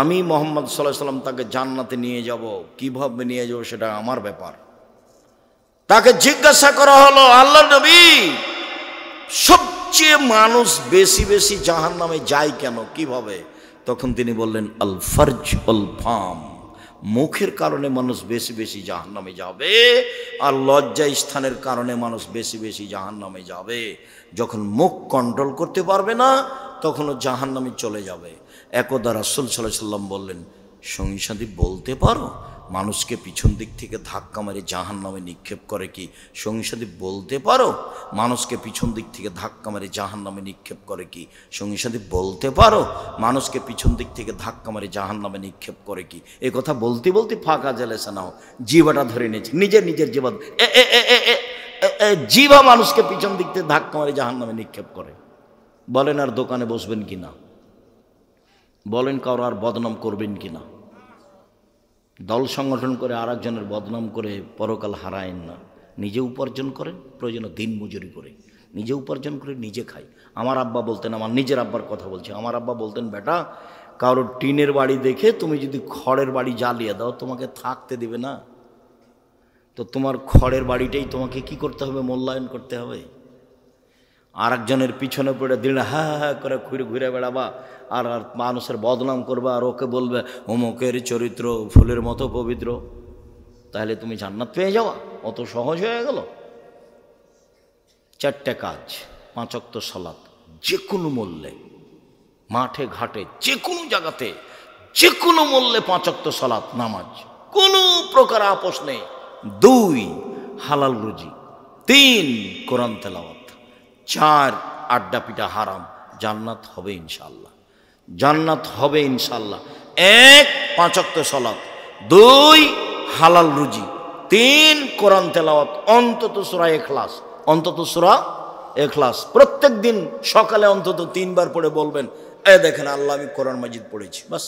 আমি মুহাম্মদ সাল্লাল্লাহু আলাইহি ওয়াসাল্লাম তাকে জান্নাতে নিয়ে যাব। কিভাবে নিয়ে যাব সেটা আমার ব্যাপার। তাকে জিজ্ঞাসা করা হলো, আল্লাহর নবী, সবচেয়ে মানুষ বেশি বেশি জাহান্নামে যায় কেন, কিভাবে? তখন তিনি বললেন, আল ফারজ ওয়াল ফাম, মুখের কারণে মানুষ বেশি বেশি জাহান্নামে যাবে, আর লজ্জা স্থানের কারণে মানুষ বেশি বেশি জাহান্নামে যাবে। যখন মুখ কন্ট্রোল করতে পারবে না, তখনও জাহান্নামে চলে যাবে। একদা রাসূল সাল্লাল্লাহু আলাইহি ওয়াসাল্লাম বললেন, সঙ্গী সাথী বলতে পারো মানুষকে পিছন দিক থেকে ধাক্কা মেরে জাহান্নামে নিক্ষেপ করে কি? সঙ্গী সাথী বলতে পারো মানুষকে পিছন দিক থেকে ধাক্কা মেরে জাহান্নামে নিক্ষেপ করে কি? সঙ্গী সাথী বলতে পারো মানুষকে পিছন দিক থেকে ধাক্কা মেরে জাহান্নামে নিক্ষেপ করে কি? এই কথা বলতে বলতে ফাঁকা জেলেছে নাও, জিভাটা ধরে নিয়েছে, নিজের জিভা, জিভা মানুষকে পিছন দিক থেকে ধাক্কা মেরে জাহান্নামে নিক্ষেপ করে। বলেন আর দোকানে বসবেন কিনা? বলেন কারো আর বদনাম করবেন কিনা? দল সংগঠন করে আর একজনের বদনাম করে পরকাল হারায়েন না। নিজে উপার্জন করেন, প্রয়োজনে দিন মজুরি করে নিজে উপার্জন করে নিজে খাই। আমার আব্বা বলতেন, আমার নিজের আব্বার কথা বলছি, আমার আব্বা বলতেন, বেটা, কারোর টিনের বাড়ি দেখে তুমি যদি খড়ের বাড়ি জ্বালিয়ে দাও, তোমাকে থাকতে দেবে না। তো তোমার খড়ের বাড়িটাই তোমাকে কি করতে হবে? মূল্যায়ন করতে হবে। আর একজনের পিছনে পড়ে দিন হ্যাঁ হ্যাঁ করে ঘুরে ঘুরে বেড়াবা, আর আর মানুষের বদনাম করবা, আর ওকে বলবে অমুকের চরিত্র ফুলের মতো পবিত্র, তাহলে তুমি জান্নাত পেয়ে যাওয়া অত সহজ হয়ে গেল? 4টে কাজ, 5 ওয়াক্ত সালাত, যে কোনো মূল্যে, মাঠে ঘাটে যে কোনো জায়গাতে যে কোনো মূল্যে 5 ওয়াক্ত সালাত নামাজ, কোনো প্রকার আপোষ নেই। 2, হালাল রুজি। 3, কোরআন তেলাওয়াত। 4, আড্ডা পিটা হারাম। জান্নাত হবে ইনশাআল্লাহ, জান্নাত হবে ইনশাআল্লাহ। 1, 5 ওয়াক্ত সালাত। 2, হালাল রুজি। 3, কোরআন তেলাওয়াত, অন্তত সূরা ইখলাস, অন্তত সূরা ইখলাস প্রত্যেক দিন সকালে অন্তত 3 বার পড়ে বলবেন, এ দেখেন আল্লাহ আমি কোরআন মাজিদ পড়েছি। বাস,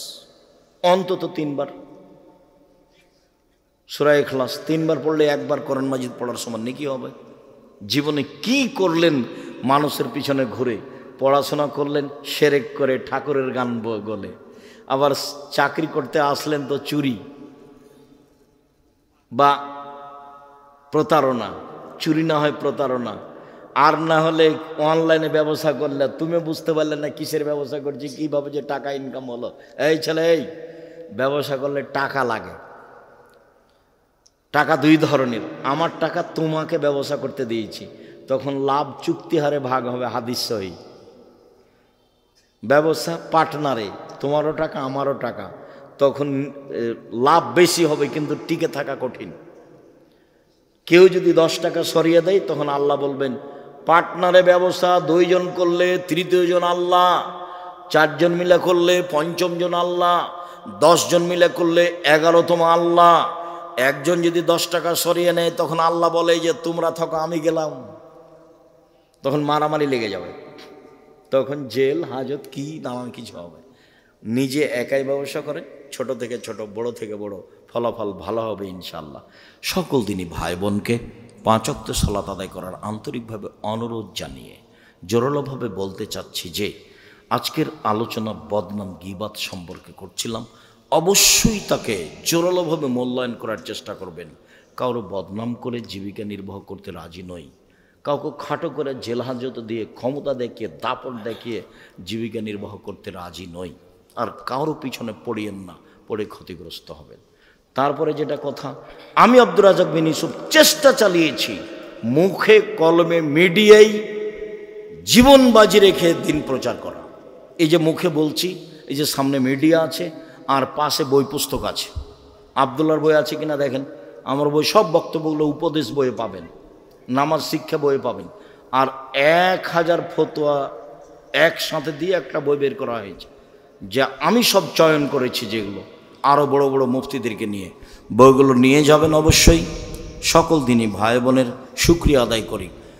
অন্তত 3 বার সূরা ইখলাস 3 বার পড়লে 1 বার কোরআন মাজিদ পড়ার সমান নেকি হবে। জীবনে কি করলেন? মানুষের পিছনে ঘুরে পড়াশোনা করলেন, শিরক করে ঠাকুরের গান গলে, আবার চাকরি করতে আসলেন তো চুরি বা প্রতারণা, চুরি না হয় প্রতারণা, আর না হলে অনলাইনে ব্যবসা করলে তুমি বুঝতে পারলে না কিসের ব্যবসা করছি, কীভাবে যে টাকা ইনকাম হলো। এই ছেলে, এই ব্যবসা করলে টাকা লাগে। টাকা 2 ধরনের, আমার টাকা তোমাকে ব্যবসা করতে দিয়েছি, তখন লাভ চুক্তি হারে ভাগ হবে, হাদিস সহি। ব্যবসা পার্টনারে, তোমারও টাকা আমারও টাকা, তখন লাভ বেশি হবে কিন্তু টিকে থাকা কঠিন। কেউ যদি 10 টাকা সরিয়ে দেয়, তখন আল্লাহ বলবেন পার্টনারে ব্যবসা 2 জন করলে 3য় জন আল্লাহ, 4 জন মিলে করলে 5ম জন আল্লাহ, 10 জন মিলে করলে 11তম আল্লাহ। একজন যদি 10 টাকা সরিয়ে নেয়, তখন আল্লাহ বলে যে তোমরা থাকো আমি গেলাম, তখন মারামারি লেগে যাবে, তখন জেল হাজত কি নানান কিছু হবে। নিজে একাই ব্যবসা করে, ছোট থেকে ছোট, বড় থেকে বড়, ফলাফল ভালো হবে ইনশাআল্লাহ। সকল দিনই ভাই বোনকে 5 ওয়াক্ত সালাত আদায় করার আন্তরিকভাবে অনুরোধ জানিয়ে জোরালোভাবে বলতে চাচ্ছি যে আজকের আলোচনা বদনাম গীবাত সম্পর্কে করছিলাম। অবশ্যই তাকে জোরালোভাবে মূল্যায়ন করার চেষ্টা করবেন। কারো বদনাম করে জীবিকা নির্বাহ করতে রাজি নই। কাউকে খাটো করে জেল হাজত দিয়ে ক্ষমতা দেখিয়ে দাপট দেখিয়ে জীবিকা নির্বাহ করতে রাজি নই। আর কারো পিছনে পড়িয়েন না, পড়ে ক্ষতিগ্রস্ত হবেন। তারপরে যেটা কথা, আমি আব্দুর রাজ্জাক বিন ইউসুফ চেষ্টা চালিয়েছি মুখে কলমে মিডিয়ায় জীবন বাজি রেখে দিন প্রচার করা। এই যে মুখে বলছি, এই যে সামনে মিডিয়া আছে আর পাশে বই পুস্তক আছে। আবদুল্লাহর বই আছে কিনা দেখেন, আমার বই সব বক্তব্যগুলো উপদেশ বইয়ে পাবেন, নামাজ শিক্ষা বইয়ে পাবেন। আর 1000 ফতোয়া একসাথে দিয়ে একটা বই বের করা হয়েছে, যা আমি সব চয়ন করেছি, যেগুলো আরও বড় বড় মুফতিদেরকে নিয়ে। বইগুলো নিয়ে যাবেন অবশ্যই। সকল দিনই ভাই বোনের শুকরিয়া আদায় করি।